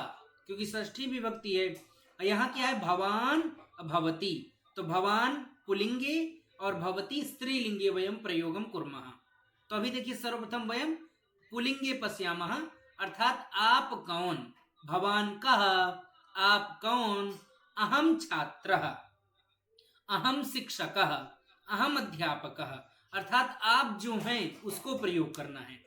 क्योंकि षष्ठी विभक्ति है। यहाँ क्या है, भवान भवती, तो भवान पुलिंगे और भवती स्त्रीलिंगे वयम प्रयोगम कुर्मः। तो अभी देखिए, सर्वप्रथम वयम पुलिंगे पश्यामः, अर्थात आप कौन, भवान कह, आप कौन, अहम छात्रः, अहम शिक्षकः, अहम अध्यापकः, अर्थात आप जो हैं उसको प्रयोग करना है।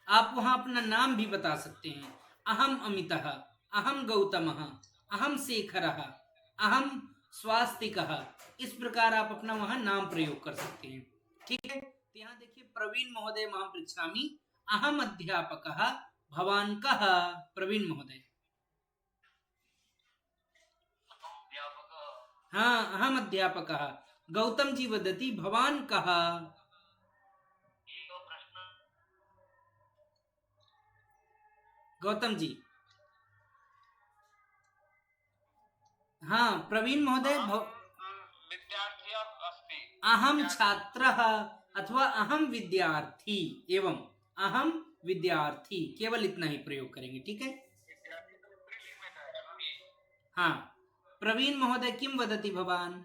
आप वहां अपना नाम भी बता सकते हैं, अहम अमितः, अहम गौतमः, अहम शेखरः, अहम स्वास्तिकः, इस प्रकार आप अपना वहां नाम प्रयोग कर सकते हैं। ठीक है, तो यहाँ देखिए, प्रवीण महोदय मां पृच्छामि, अहम अध्यापकः, भवान कः, प्रवीण महोदय। हाँ, अहम अध्यापकः। गौतम जी वदति, भवान कः। गौतम जी, हाँ, प्रवीण महोदय, विद्यार्थी अस्ति। अहम छात्रः अथवा अहम विद्यार्थी, एवं अहम विद्यार्थी, केवल इतना ही प्रयोग करेंगे। ठीक है, हाँ, प्रवीण महोदय किम वदति भवान?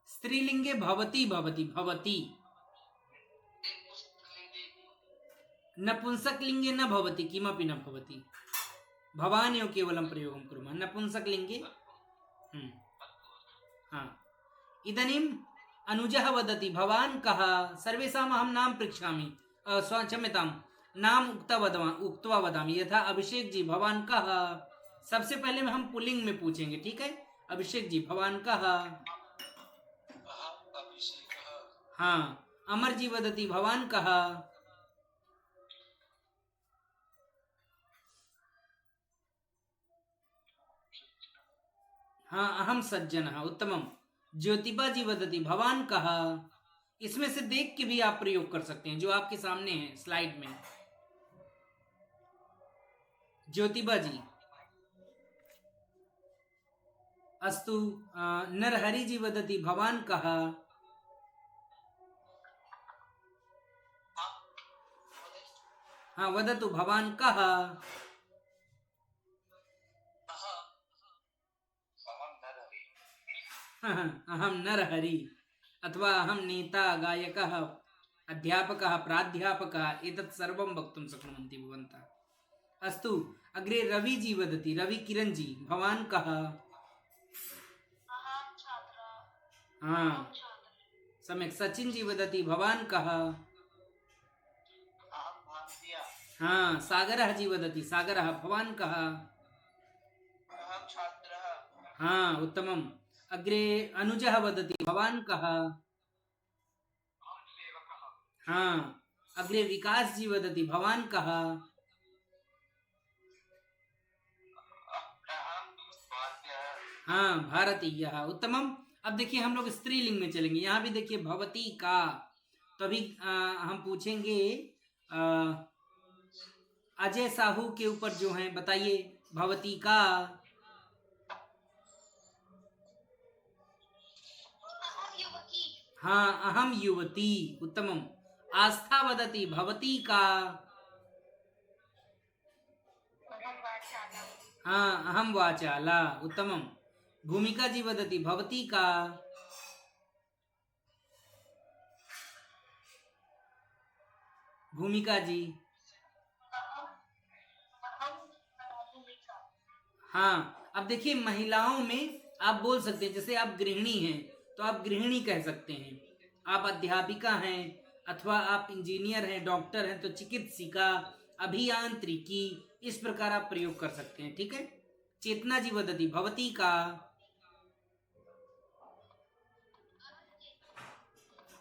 स्त्रीलिंगे भवती भवती भवती, नपुंसकलिंगे न भवति, किमपि न भवति, भवान एव केवलं प्रयोगं कुर्मः नपुंसकलिंगे। हाँ, इदानीम् अनुजः वदति, भवान कः, सर्वेषाम् अहं नाम पृच्छामि, क्षम्यतां, नाम उक्त्वा वदामि। यथा अभिषेक जी, भवान कः, सबसे पहले हम पुल्लिंग में पूछेंगे। ठीक है, अभिषेक जी, भवान कः। हाँ, अमर जी वदति, भवान कः। हाँ, अहम सज्जनः, उत्तमम। ज्योतिबा जी वदति, भवान कः। इसमें से देख के भी आप प्रयोग कर सकते हैं, जो आपके सामने है स्लाइड में। ज्योतिबा जी, अस्तु। नरहरि जी वदति, भवान कः। हाँ, वदतु, भवान कः। अहम नरहरि, अथवा अहम नेता, गायकः, अध्यापकः, प्राध्यापकः, एतत् सर्वं वक्तुं शक्नुवन्ति भवन्तः। अस्तु, अग्रे रवि जी वदति, रवि किरण जी, भवान कः। हाँ, सम्यक्। सचिन जी वदति भवान् कः? अहं भारतीय। हाँ, सागरः जी वदति सागरः भवान् कः? अहं छात्रः। हाँ, उत्तमम्। अग्रे अनुजः वदति भवान् कः? अहं सेवकः। हाँ, अग्रे विकास जी वदति भवान् कः? अहं भारतीयः। हाँ, भारतीयः, उत्तमम्। अब देखिए हम लोग स्त्रीलिंग में चलेंगे। यहाँ भी देखिए भवती का, तो अभी हम पूछेंगे अजय साहू के ऊपर जो है, बताइए भवती का। अहं युवकी। हाँ, अहम युवती, उत्तमम्। आस्था वदति भवती का। अहं वाचाला। हाँ, अहम वाचाला, उत्तमम्। भूमिका जी वदति भवती का। भूमिका जी। अहं भूमिका। हाँ, अब देखिए महिलाओं में आप बोल सकते हैं, जैसे आप गृहिणी हैं तो आप गृहिणी कह सकते हैं, आप अध्यापिका हैं अथवा आप इंजीनियर हैं, डॉक्टर हैं तो चिकित्सिका, अभियांत्रिकी, इस प्रकार आप प्रयोग कर सकते हैं, ठीक है। चेतना जी वदति भवती का।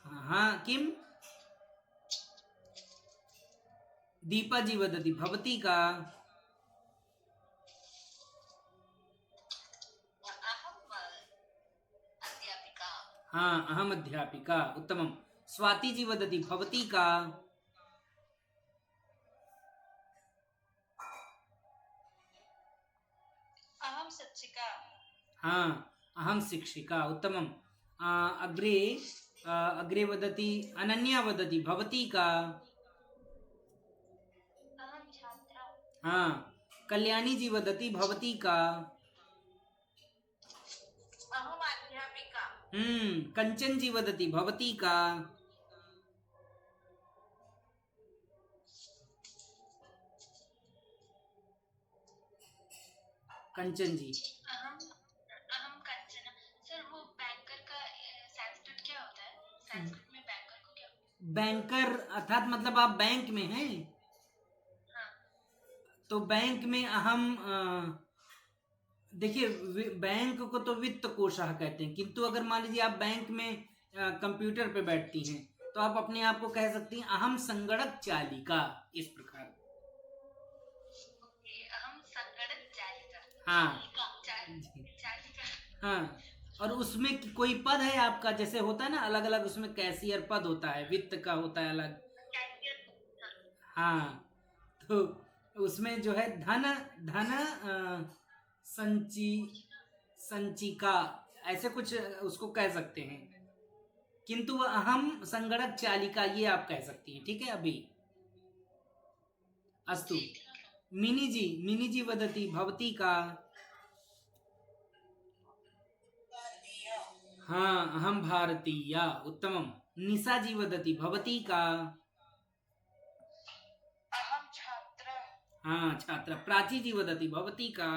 हाँ, किम। दीपा जी वदति भवती का। अध्यापिका। हाँ, अहम अध्यापिका, उत्तमम्। स्वाति जी वदति भवती का। अहं शिक्षिका। हाँ, अहम शिक्षिका, उत्तमम्। अग्रे अग्रे वदति अनन्या वदति भवती का। अहं छात्रा। हाँ, कल्याणी जी वदति भवती का। अहम् अध्यापिका। कंचन जी वदति भवती का। कंचन जी। अहं कंचना। सर वो बैंकर का संस्कृत क्या होता है? संस्कृत में बैंकर को क्या बोलते बैंकर अर्थात मतलब आप बैंक में हैं। हाँ। तो बैंक में अहम देखिए बैंक को तो वित्त कोषः कहते हैं, किंतु अगर मान लीजिए आप बैंक में कंप्यूटर पे बैठती हैं तो आप अपने आप को कह सकती हैं अहम संगणक चालिका, इस प्रकार। ओके, अहं संगणक चालिका। हाँ। चालिका। हाँ, और उसमें कोई पद है आपका, जैसे होता है ना अलग अलग, उसमें कैशियर पद होता है, वित्त का होता है अलग। कैशियर। हाँ, तो उसमें जो है धन धन संचिका, ऐसे कुछ उसको कह सकते हैं, किंतु वह अहम संगणक चालिका ये आप कह सकती हैं, ठीक है। अभी अस्तु। मिनी जी वदति भवती का। हाँ, अहम भारतीया, उत्तमम्। निशा जी वदति भवती का। अहं छात्र। हाँ, छात्र। प्राची जी वदति भवती का।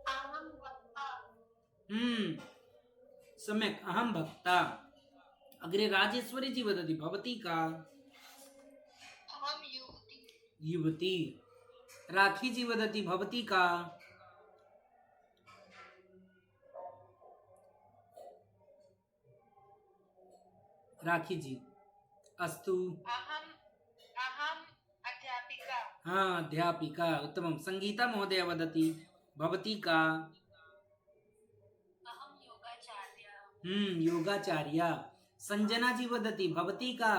अहं वक्ता। सम्यक्, अहम भक्ता। अग्रे राजेश्वरी जी वदति भवती का। अहं युवती। युवती। राखी जी वदति भवती का। राखी जी। अस्तु। अहम् अध्यापिका। हाँ, अध्यापिका, उत्तमं। संगीता महोदय वदति भवती का। अहं योगाचार्या। योगाचार्या। संजना जी वदति भवती का।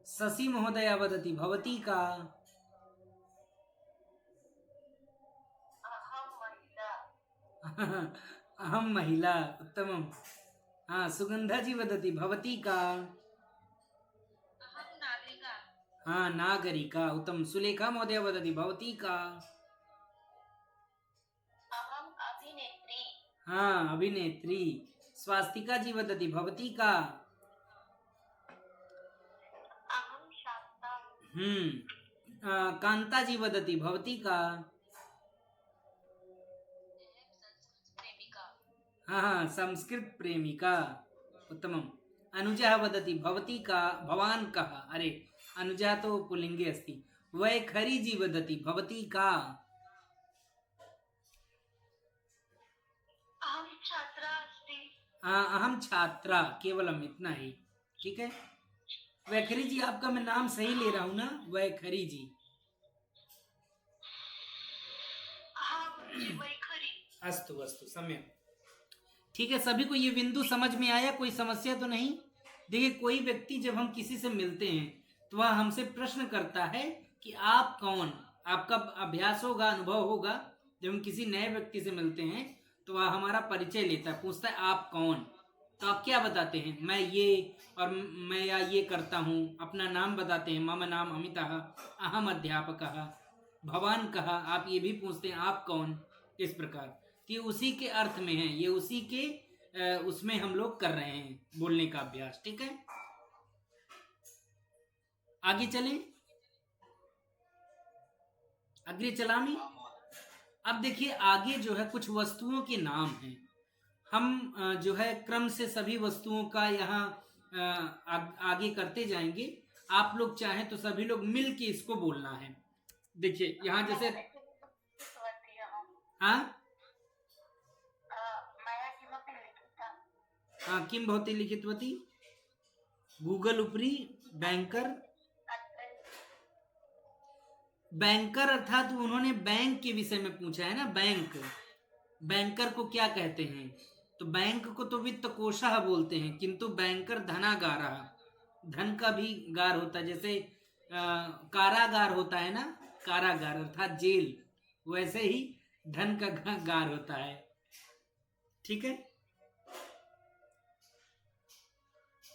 शशि महोदय वदति भवती का। अहं महिला। अहम महिला, उत्तमम्। हाँ, सुगंधा जी वदति भवती का। अहं नागरिका। हाँ, नागरिका, उत्तम। सुलेखा महोदय वदति भवती का। अहं अभिनेत्री। हाँ, अभिनेत्री। स्वास्तिका जी वदति भवती का। अहं शान्ता। कांता जी वदति भवती का। हाँ हाँ, संस्कृत प्रेमिका, उत्तमम्। अनुजः वदति भवती का भवान् कः, अरे अनुजः तो पुल्लिङ्गे अस्ति। वैखरीजी वदति भवती का, अहम छात्रा अस्ति। अहम छात्रा, केवलम इतना ही, ठीक है। वैखरी जी, आपका मैं नाम सही ले रहा हूँ ना, वैखरी जी? अहम वैखरी। अस्तु अस्तु, सम्यक, ठीक है। सभी को ये बिंदु समझ में आया? कोई समस्या तो नहीं? देखिए, कोई व्यक्ति जब हम किसी से मिलते हैं तो वह हमसे प्रश्न करता है कि आप कौन, आपका अभ्यास होगा, अनुभव होगा, जब हम किसी नए व्यक्ति से मिलते हैं तो वह हमारा परिचय लेता है, पूछता है आप कौन। तो आप क्या बताते हैं? मैं ये, और मैं या ये करता हूँ, अपना नाम बताते हैं, मम नाम अमितः, अहम अध्यापकः, भवान कहा, आप ये भी पूछते हैं आप कौन, इस प्रकार। तो ये उसी के अर्थ में है, ये उसी के उसमें हम लोग कर रहे हैं बोलने का अभ्यास, ठीक है। आगे चलें, अग्रे चलामी। अब देखिए, आगे जो है कुछ वस्तुओं के नाम हैं। हम जो है क्रम से सभी वस्तुओं का यहाँ आगे करते जाएंगे। आप लोग चाहें तो सभी लोग मिल के इसको बोलना है। देखिए यहाँ जैसे, हाँ हाँ, किम भवती लिखितवती, गूगल उपरी, बैंकर। बैंकर अर्थात उन्होंने बैंक के विषय में पूछा है ना, बैंक, बैंकर को क्या कहते हैं? तो बैंक को तो वित्त कोशः बोलते हैं, किंतु बैंकर धनागारः, धन का भी गार होता है। जैसे कारागार होता है ना, कारागार अर्थात जेल, वैसे ही धन का गार होता है, ठीक है।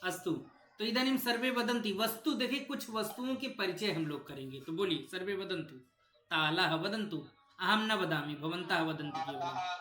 अस्तु, तो इदानीं सर्वे वदन्ति, वस्तु, देखिए कुछ वस्तुओं के परिचय हम लोग करेंगे, तो बोलिए सर्वे वदन्तु। तालः वदन्तु, अहम न वदामि, भवन्तः वदन्ति केवलम्।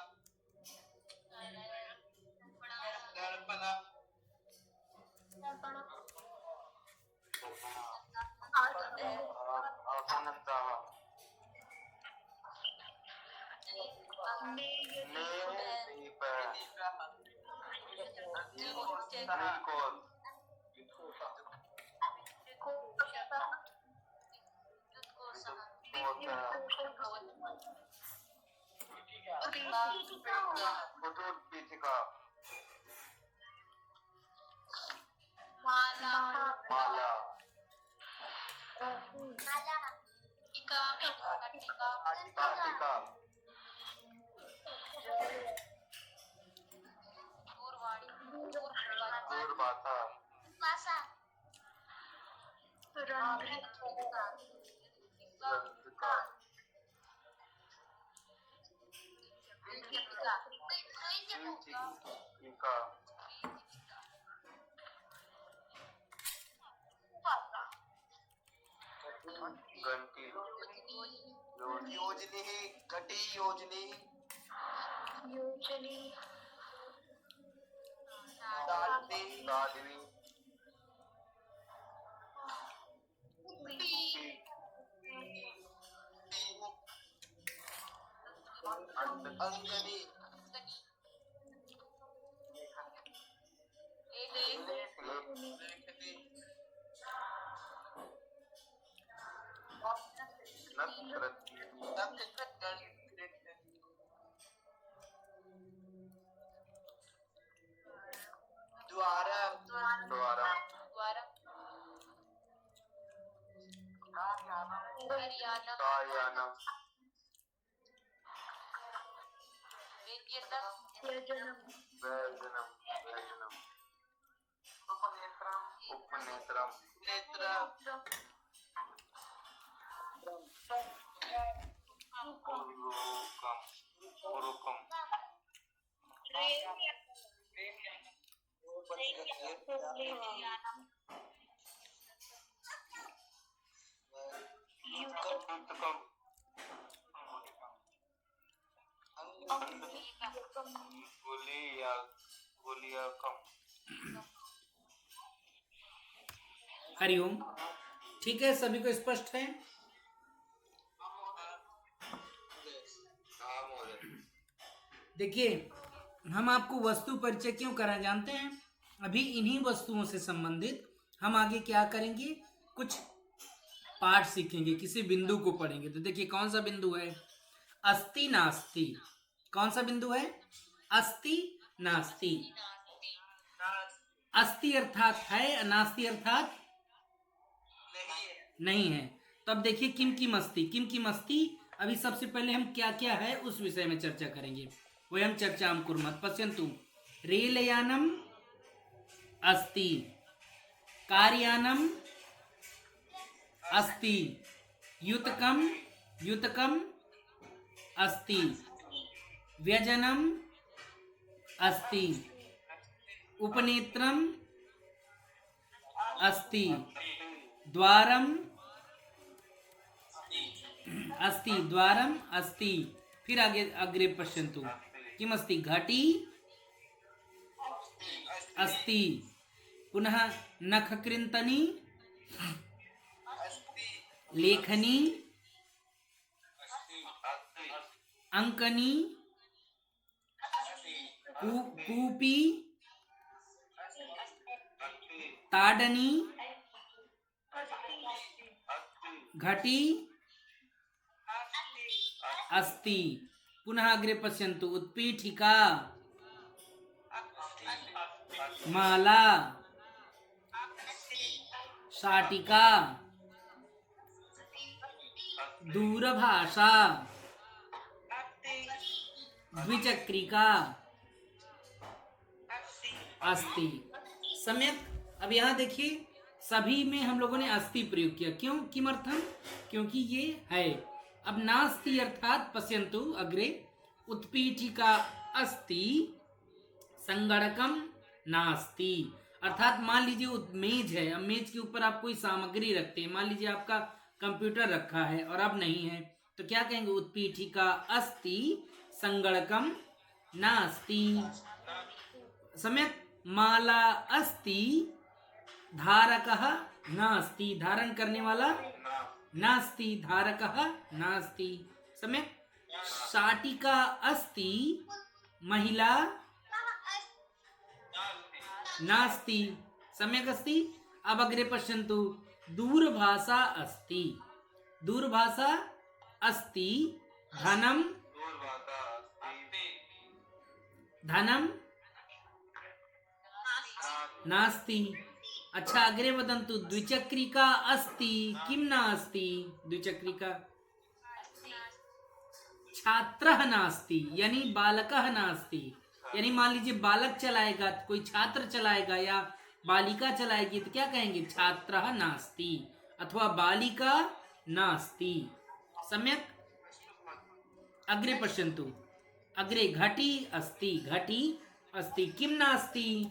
हरिओम, ठीक है, सभी को स्पष्ट है? देखिए, हम आपको वस्तु परिचय क्यों करा जानते हैं? अभी इन्हीं वस्तुओं से संबंधित हम आगे क्या करेंगे, कुछ पाठ सीखेंगे, किसी बिंदु को पढ़ेंगे। तो देखिए कौन सा बिंदु है, अस्ति नास्ति। कौन सा बिंदु है, अस्ति नास्ति। अस्ति अर्थात है, नास्ति अर्थात नहीं है। तो अब देखिए किम किम अस्ति, किम किम अस्ति। अभी सबसे पहले हम क्या क्या है उस विषय में चर्चा करेंगे। वयम चर्चां कुर्मः। पश्यन्तु, रेलयानम अस्ति, कार्यानम अस्ति, युतकम युतकम अस्ति, व्यजनम अस्ति, उपनेत्रम अस्ति, द्वारम अस्ति, द्वारम अस्ति। फिर आगे अग्रे पश्यन्तु, किम अस्ति, घटी अस्ति, पुनः नखकृन्तनी, लेखनी, अंकनी, कूपी, ताडनी, घटी अस्ति। पुनः अग्रे पश्यन्तु, उत्पीठिका, माला, शाटिका, दूरभाषा, द्विचक्रिका अस्ति। सम्यक। अब यहाँ देखिए सभी में हम लोगों ने अस्ति प्रयोग किया। क्यों, किमर्थम, क्योंकि ये है। अब नास्ति अर्थात पश्यन्तु अग्रे, उत्पीठिका अस्ति, संगणकम नास्ति। अर्थात मान लीजिए मेज है, अब मेज के ऊपर आप कोई सामग्री रखते हैं, मान लीजिए आपका कंप्यूटर रखा है और अब नहीं है, तो क्या कहेंगे, उत्पीठिका अस्ति, संगणकम नास्ति। सम्यक। माला अस्ति, धारकः नास्ति, धारण करने वाला नास्ति, धारकः नास्ति। सम्यक। शाटिका अस्ति, महिला नास्ति। सम्यक अस्ति। अब अग्रे पश्यन्तु, दूरभाषा अस्ति, दूरभाषा अस्ति, धनम धनम नास्ति। अच्छा अग्रे वदन्तु, द्विचक्रिका अस्ति, किम नास्ति, द्विचक्रिका, छात्रः नास्ति, यानी बालकः नास्ति। यानी मान लीजिए बालक चलाएगा, कोई छात्र चलाएगा या बालिका चलाएगी तो क्या कहेंगे, छात्रः नास्ति अथवा बालिका नास्ति। सम्यक। अग्रे पश्यन्तु, अग्रे घटी अस्ति, घटी अस्ति, किम नास्ति,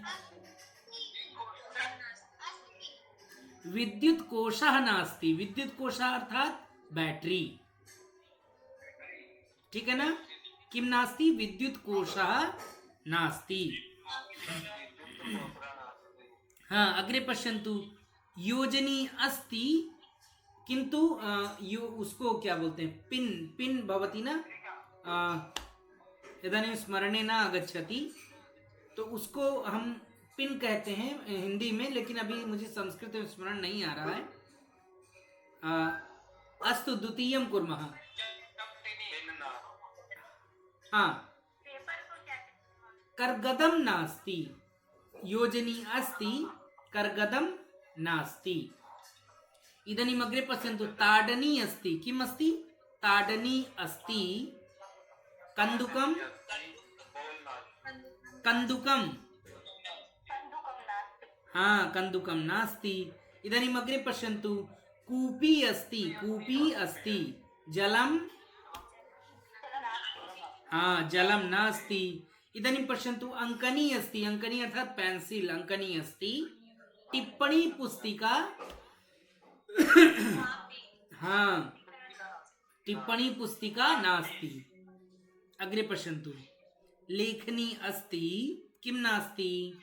विद्युत कोशः नास्ति, विद्युत कोशः अर्थात बैटरी। ठीक है ना, किम नास्ति, विद्युत कोशः नास्ति। हाँ अग्रे पश्यन्तु, योजनी अस्ति, किंतु यो उसको क्या बोलते हैं, पिन पिन भवति ना, इदानीं स्मरणे न आगच्छति, तो उसको हम पिन कहते हैं हिंदी में, लेकिन अभी मुझे संस्कृत में स्मरण नहीं आ रहा है। अस्तु द्वितीयं कुर्मः। हाँ, कर्गदं नास्ति, योजनी अस्ति, कर्गदं नास्ति। इदानीम् अग्रे पश्यन्तु, ताडनी अस्ति, किम् अस्ति, ताडनी अस्ति, कन्दुकं कन्दुकं हाँ कन्दुकं नास्ति। इदानीम् अग्रे पश्यन्तु, कूपी अस्ति, कूपी अस्ति, जलं हाँ जलं नास्ति। इदानीं पश्यन्तु, अंकनी अस्ति, अंकनी अर्थात पेंसिल, अंकनी अस्ति, टिप्पणी पुस्तिका हाँ टिप्पणी पुस्तिका नास्ति। अग्रे पश्यन्तु, लेखनी अस्ति, किं नास्ति,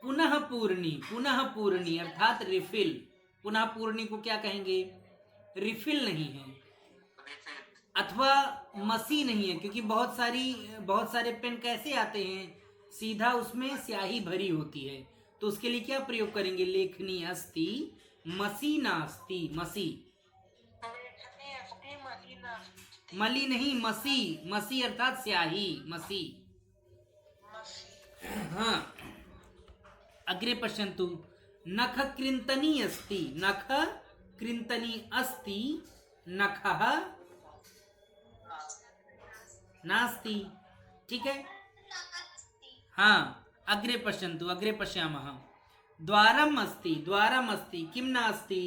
पुनः पूर्णी, पुनः पूर्णी अर्थात रिफिल, पुनः पूर्णी को क्या कहेंगे, रिफिल नहीं है, अथवा मसी नहीं है, क्योंकि बहुत सारे पेन कैसे आते हैं, सीधा उसमें स्याही भरी होती है, तो उसके लिए क्या प्रयोग करेंगे, लेखनी अस्ति मसी नास्ति, मसी, लेखनी अस्ति मसी नास्ति मली नहीं, मसी, मसी अर्थात स्याही, मसी। मसी हाँ, अग्रे पश्यन्तु, नख कृन्तनी अस्ति, नख कृन्तनी अस्ति, नखः नास्ति, ठीक है। हाँ, अग्रे पश्यन्तु, अग्रे पश्यामः, द्वारम् अस्ति, द्वारम् अस्ति, किं नास्ति,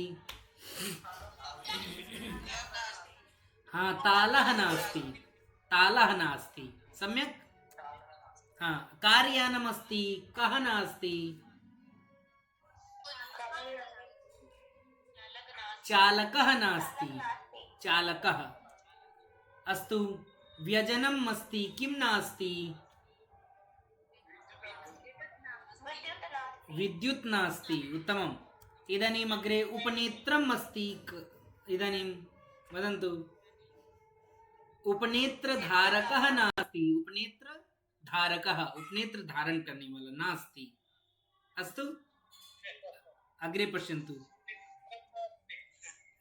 हाँ, तालः नास्ति, तालः नास्ति, सम्यक्। हाँ, कार्यानम् अस्ति, कः नास्ति, चालकः नास्ति, चालकः। अस्तु, व्यजनम् अस्ति, किं नास्ति, विद्युत् नास्ति, उत्तमम्। इदानीम् अग्रे उपनेत्रम् अस्ति, इदानीं वदन्तु, उपनेत्रधारकः नास्ति, उपनेत्रधारकः, उपनेत्र धारण करने वाला नास्ति। अस्तु, अग्रे पश्यन्तु,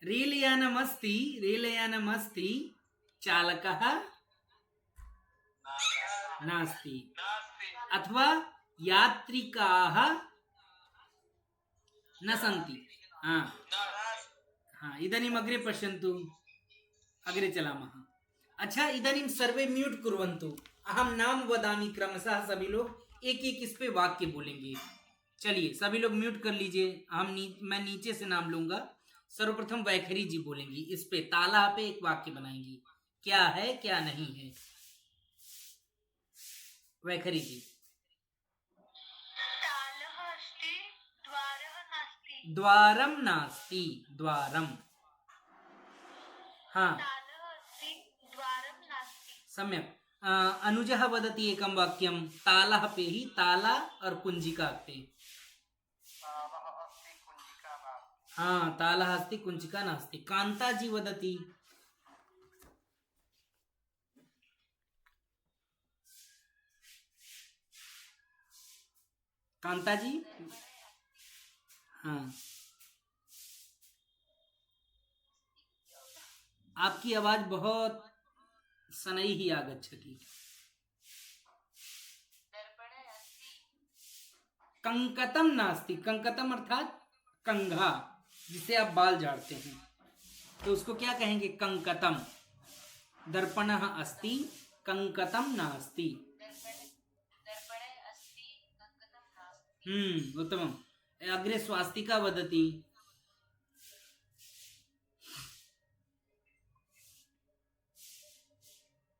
रेलयानम् अस्ति, रेलयानम् अस्ति, चालकः नास्ति, अथवा यात्रिकाः न सन्ति। हाँ हाँ, इदानीम् अग्रे पश्यन्तु, अग्रे चलामः। अच्छा, इदानीं सर्वे म्यूट कुर्वन्तु, अहं नाम वदामि क्रमशः, सभी लोग एक एक इस पे वाक्य बोलेंगे। चलिए सभी लोग म्यूट कर लीजिए, मैं नीचे से नाम लूंगा। सर्वप्रथम वैखरी जी बोलेंगी, इस पे ताला पे एक वाक्य बनाएंगी, क्या है क्या नहीं है। वैखरी जी। तालः अस्ति, द्वारः नास्ति। द्वारम नास्ति, द्वारम। हाँ, तालः अस्ति, द्वारं नास्ति। सम्यक्। अनुजः वदति एकं वाक्यं, तालः पे ही, ताला और कुंजिका पे। तालः अस्ति कुञ्जिका नास्ति हाँ, तालः अस्ति कुंजिका नास्ति। कांता जी वदति, कांता जी। हाँ, आपकी आवाज बहुत शनैः ही आगच्छति। दर्पणे अस्ति कंकतम नास्ति, कंकतम अर्थात कंघा, जिसे आप बाल झाड़ते हैं, तो उसको क्या कहेंगे, कंकतम। दर्पणः अस्ति, कंकतम नास्ति। दर्पणे अस्ति कंकतं नास्ति। उत्तमम्। अग्रे स्वास्तिका वदति,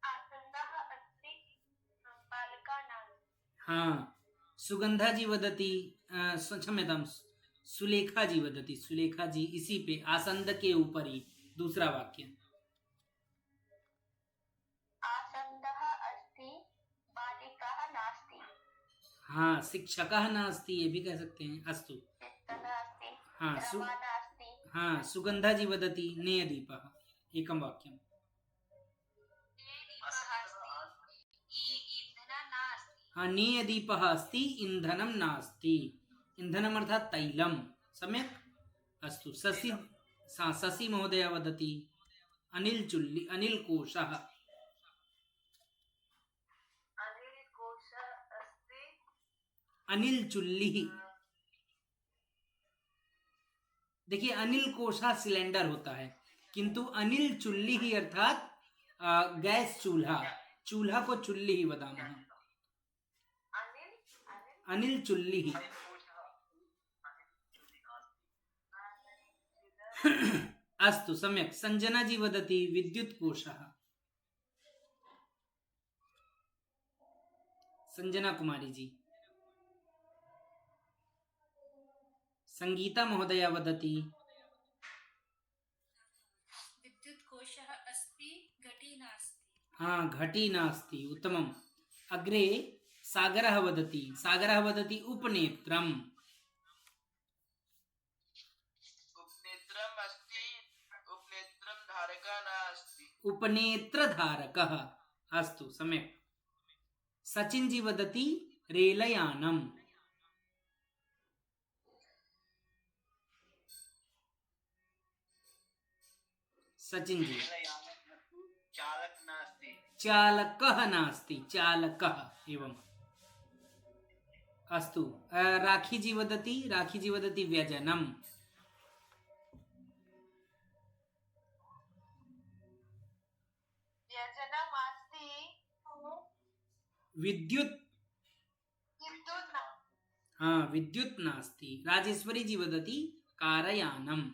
आसन्दः अस्ति, बालिका नास्ति। हाँ। सुगंधा जी वदति, क्षम्यतां, सुलेखा जी वदति, सुलेखा जी इसी पे, आसंद के ऊपर ही दूसरा वाक्य। आसन्दः अस्ति, बालिका नास्ति। हाँ, शिक्षकः नास्ति, ये भी कह सकते हैं। अस्तु। चित्तः अस्ति, हाँ, रमा नास्ति। हाँ, सुगंधा जी वदति, नेयदीपः, एकं वाक्यम्। दीपः अस्ति, ईन्धनं नास्ति। हाँ, नेयदीपः अस्ति, ईन्धनं नास्ति। ईन्धनम् अर्थात् तैलं, सम्यक्। अस्तु। शशि महोदय वदति, अनिलकोशः। अनिलकोशः अस्ति, अनिल चुल्ली। देखिए, अनिल कोशा सिलेंडर होता है, किंतु अनिल चुल्ली ही अर्थात गैस चूल्हा, चूल्हा को चुल्ली ही वदामः। अनिल चुल्ली ही। अस्तु, सम्यक्। संजना जी वदति, विद्युत् कोशः। संजना कुमारी जी। संगीता महोदया वदति, विद्युत् कोशः अस्ति, घटी नास्ति। हाँ, घटी नास्ति, उत्तमम्। अग्रे सागरः वदति, सागरः वदति, उपनेत्रम्। उपनेत्रम् अस्ति, उपनेत्रं धारक चालकः नास्ति उपनेत्रधारकः। अस्तु सम्यक्। सचिन् जी वदति रेलयानम्। सचिन् जी। चालक नास्ति चालकः नास्ति, चालकः एवम्। अस्तु राखी जी वदति व्यजनम्। व्यजनम् अस्ति विद्युत्। विद्युत् हाँ, विद्युत् नास्ति। राजेश्वरी जी वदति कारयानम्।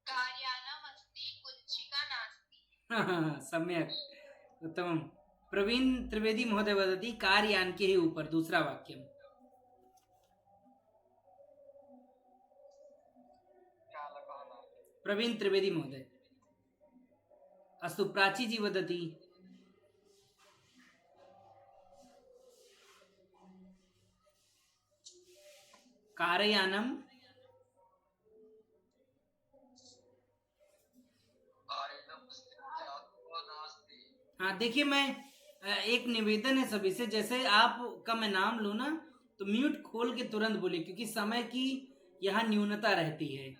कार्यानम् अस्ति कुञ्चिका नास्ति सम्यक्, उत्तमं। प्रवीण त्रिवेदी महोदय वदति कारयान के ही ऊपर दूसरा वाक्यम। चालकः नास्ति प्रवीण त्रिवेदी महोदय। अस्तु प्राची जी वदति कारयानम्। हाँ देखिए, मैं एक निवेदन है सभी से, जैसे आपका मैं नाम लूँ ना तो म्यूट खोल के तुरंत बोले, क्योंकि समय की यहाँ न्यूनता रहती है,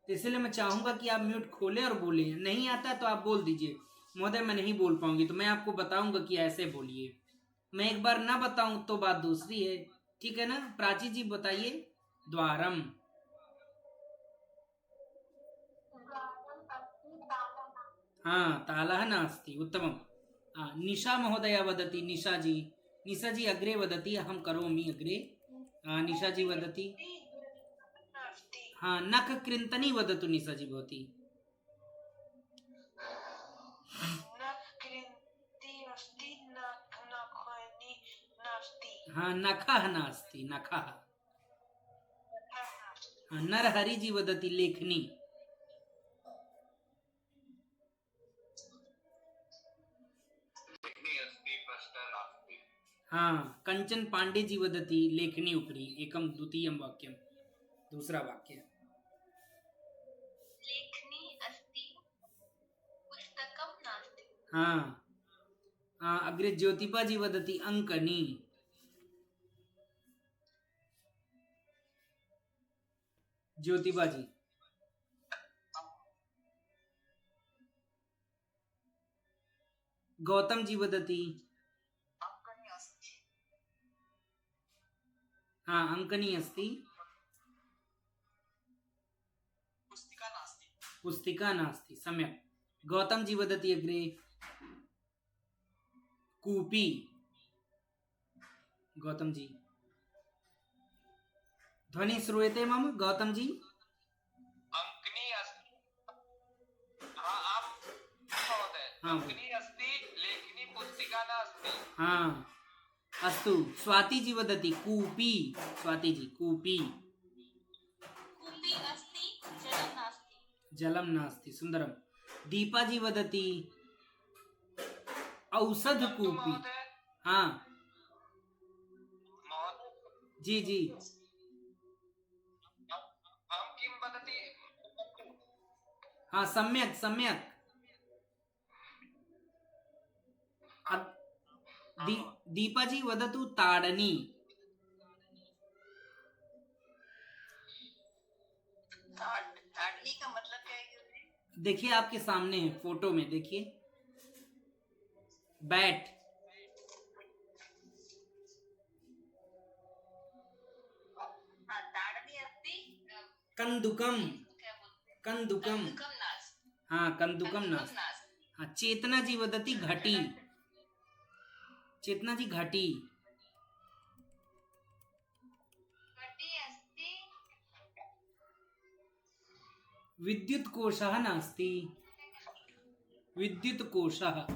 तो इसलिए मैं चाहूंगा कि आप म्यूट खोलें और बोलें। नहीं आता तो आप बोल दीजिए महोदय मैं नहीं बोल पाऊंगी, तो मैं आपको बताऊंगा कि ऐसे बोलिए। मैं एक बार ना बताऊं तो बात दूसरी है, ठीक है ना। प्राची जी बताइए द्वारम। हाँ, तालः नास्ति, उत्तमम्। निशा महोदया वदति, निशा जी अग्रे वदति, अहं करोमि अग्रे। निशा जी वदति हाँ, नख कृन्तनी वदतु निशा जी भवती। हाँ, नखः नास्ति, नखः। हाँ, नरहरि जी वदति लेखनी। हाँ, कंचन पांडे जी वदति लेखनी उपरि एकम द्वितीयं वाक्यम, दूसरा वाक्य। लेखनी अस्ति पुस्तकं नास्ति हाँ, अग्रे ज्योतिपा जी वदति अंकनी। ज्योतिपा जी। गौतम जी वदति हाँ, अंकनी अस्ति पुस्तिका नास्ति, सम्यक्। गौतम जी वदति अग्रे कूपी। गौतम जी ध्वनि श्रूयते मम? गौतम जी अंकनी अस्ति आप महोदय हाँ। अंकनी अस्ति लेखनी पुस्तिका नास्ति हाँ, अस्तु। स्वाति जी वदति कूपी। स्वाति जी कूपी। कूपी अस्ति जलं नास्ति जलम नास्ति, सुंदरम। दीपा जी वदति औषध कूपी। हाँ जी जी, हम किं वदति हाँ सम्यक सम्यक। दीपा जी वदतु ताड़नी। ताड़नी का मतलब क्या है? देखिए आपके सामने है, फोटो में देखिए, बैट। ताड़नी अस्ति कंदुकम। क्या बोलते हैं? कंदुकम। कंदुकं नास्ति हाँ, कंदुकम नास्ति। हाँ, चेतना जी वदति घटी। चेतना जी घटी। घटी अस्ति विद्युत कोशः नास्ति। विद्युत कोशः,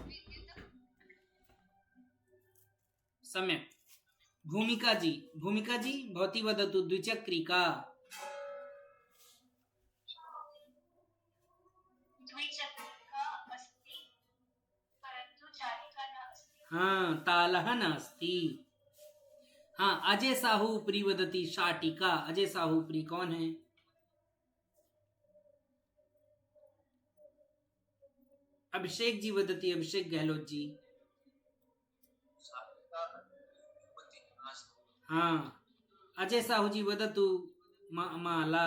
सम्यक्। भूमिका जी भवती वदतु द्विचक्रिका। द्विचक्रिका अस्ति परन्तु चालिका न अस्ति हाँ, तालः नास्ति। हाँ, अजय साहू उपरि वदति शाटिका। अजय साहू उपरि कौन है? अभिषेक जी वदति, अभिषेक गहलोत जी। हाँ, अजय साहू जी वदतु माला।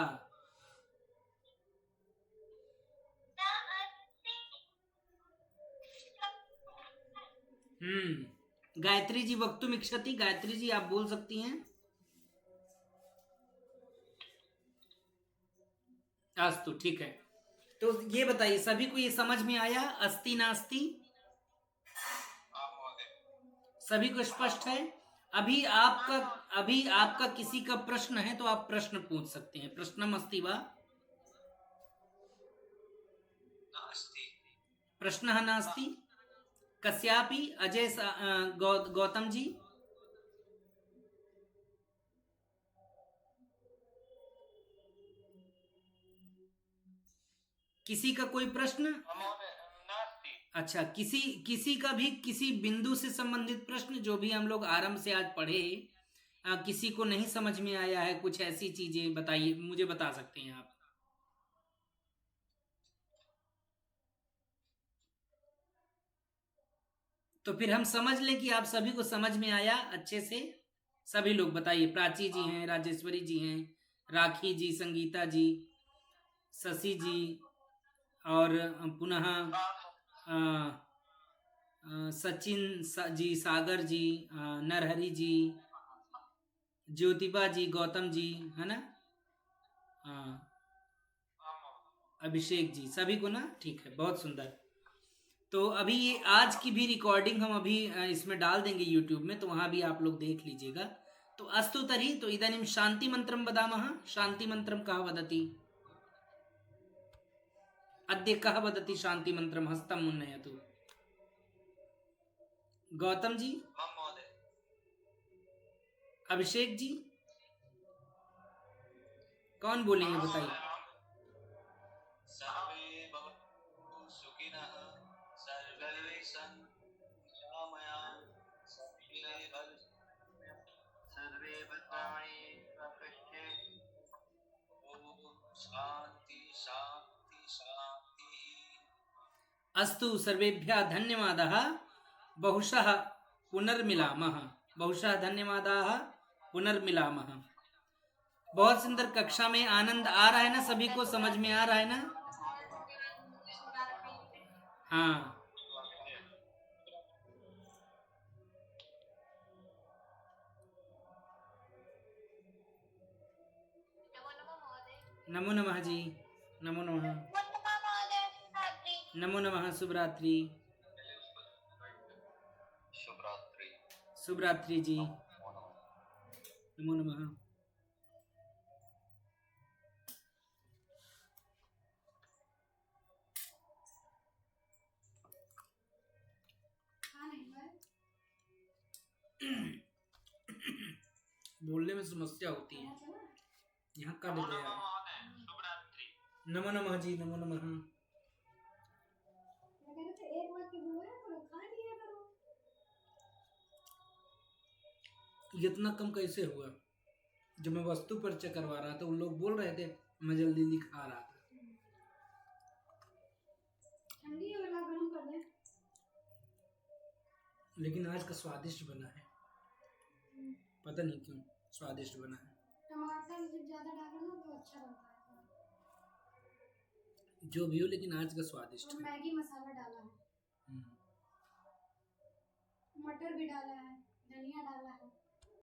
गायत्री जी वक्तुमिच्छति, गायत्री जी आप बोल सकती हैं। अस्तु, ठीक है। तो ये बताइए सभी को ये समझ में आया, अस्ति नास्ति सभी को स्पष्ट है? अभी आपका किसी का प्रश्न है तो आप प्रश्न पूछ सकते हैं। प्रश्नम अस्ति वा? प्रश्नः नास्ति कस्यापि? गौतम जी किसी का कोई प्रश्न? अच्छा, किसी का भी किसी बिंदु से संबंधित प्रश्न, जो भी हम लोग आरंभ से आज पढ़े, किसी को नहीं समझ में आया है, कुछ ऐसी चीजें बताइए, मुझे बता सकते हैं आप। तो फिर हम समझ लें कि आप सभी को समझ में आया अच्छे से। सभी लोग बताइए। प्राची जी हैं, राजेश्वरी जी हैं, राखी जी, संगीता जी, शशि जी, और पुनः सचिन जी, सागर जी, नरहरी जी, ज्योतिबा जी, गौतम जी, है ना, अभिषेक जी, सभी को ना, ठीक है, बहुत सुंदर। तो अभी ये आज की भी रिकॉर्डिंग हम अभी इसमें डाल देंगे यूट्यूब में, तो वहां भी आप लोग देख लीजिएगा। तो अस्तु तर्हि, तो इदानीं शांति मंत्रम वदामः। शांति मंत्रम कः वदति? अद्य कः वदति शांति मंत्रम? हस्तं मुन्नयतु। गौतम जी, अभिषेक जी, कौन बोलेंगे बताइए? सर्वे भवन्तु सुखिनः, सर्वे सन्तु निरामयाः, सर्वे भद्राणि पश्यन्तु। ओम शांति शांति शांति। अस्तु, सर्वेभ्यः धन्यवादः। बहुशः पुनर्मिलामः। बहुशः धन्यवादाः, पुनर्मिलामः। बहुत सुंदर, कक्षा में आनंद आ रहा है ना? सभी को समझ में आ रहा है ना? हाँ, नमो नमः जी, नमो नमः, नमो नमः। शुभरात्रि, शुभरात्रि। शुभरात्रि जी, नमो नमः। बोलने में समस्या होती है, यहाँ का ले गया है। शुभरात्रि। नमो नमः जी, नमो नमः। इतना कम कैसे हुआ? जब मैं वस्तु परिचय करवा रहा था, उन लोग बोल रहे थे मैं जल्दी जल्दी खा रहा था। लेकिन आज का स्वादिष्ट बना है, पता नहीं क्यों स्वादिष्ट बना है। टमाटर जब ज्यादा डालो ना तो अच्छा बनता है। जो भी हो, लेकिन आज का स्वादिष्ट है। मैगी मसाला डाला है, मटर भी डाला है, धनिया डाला है।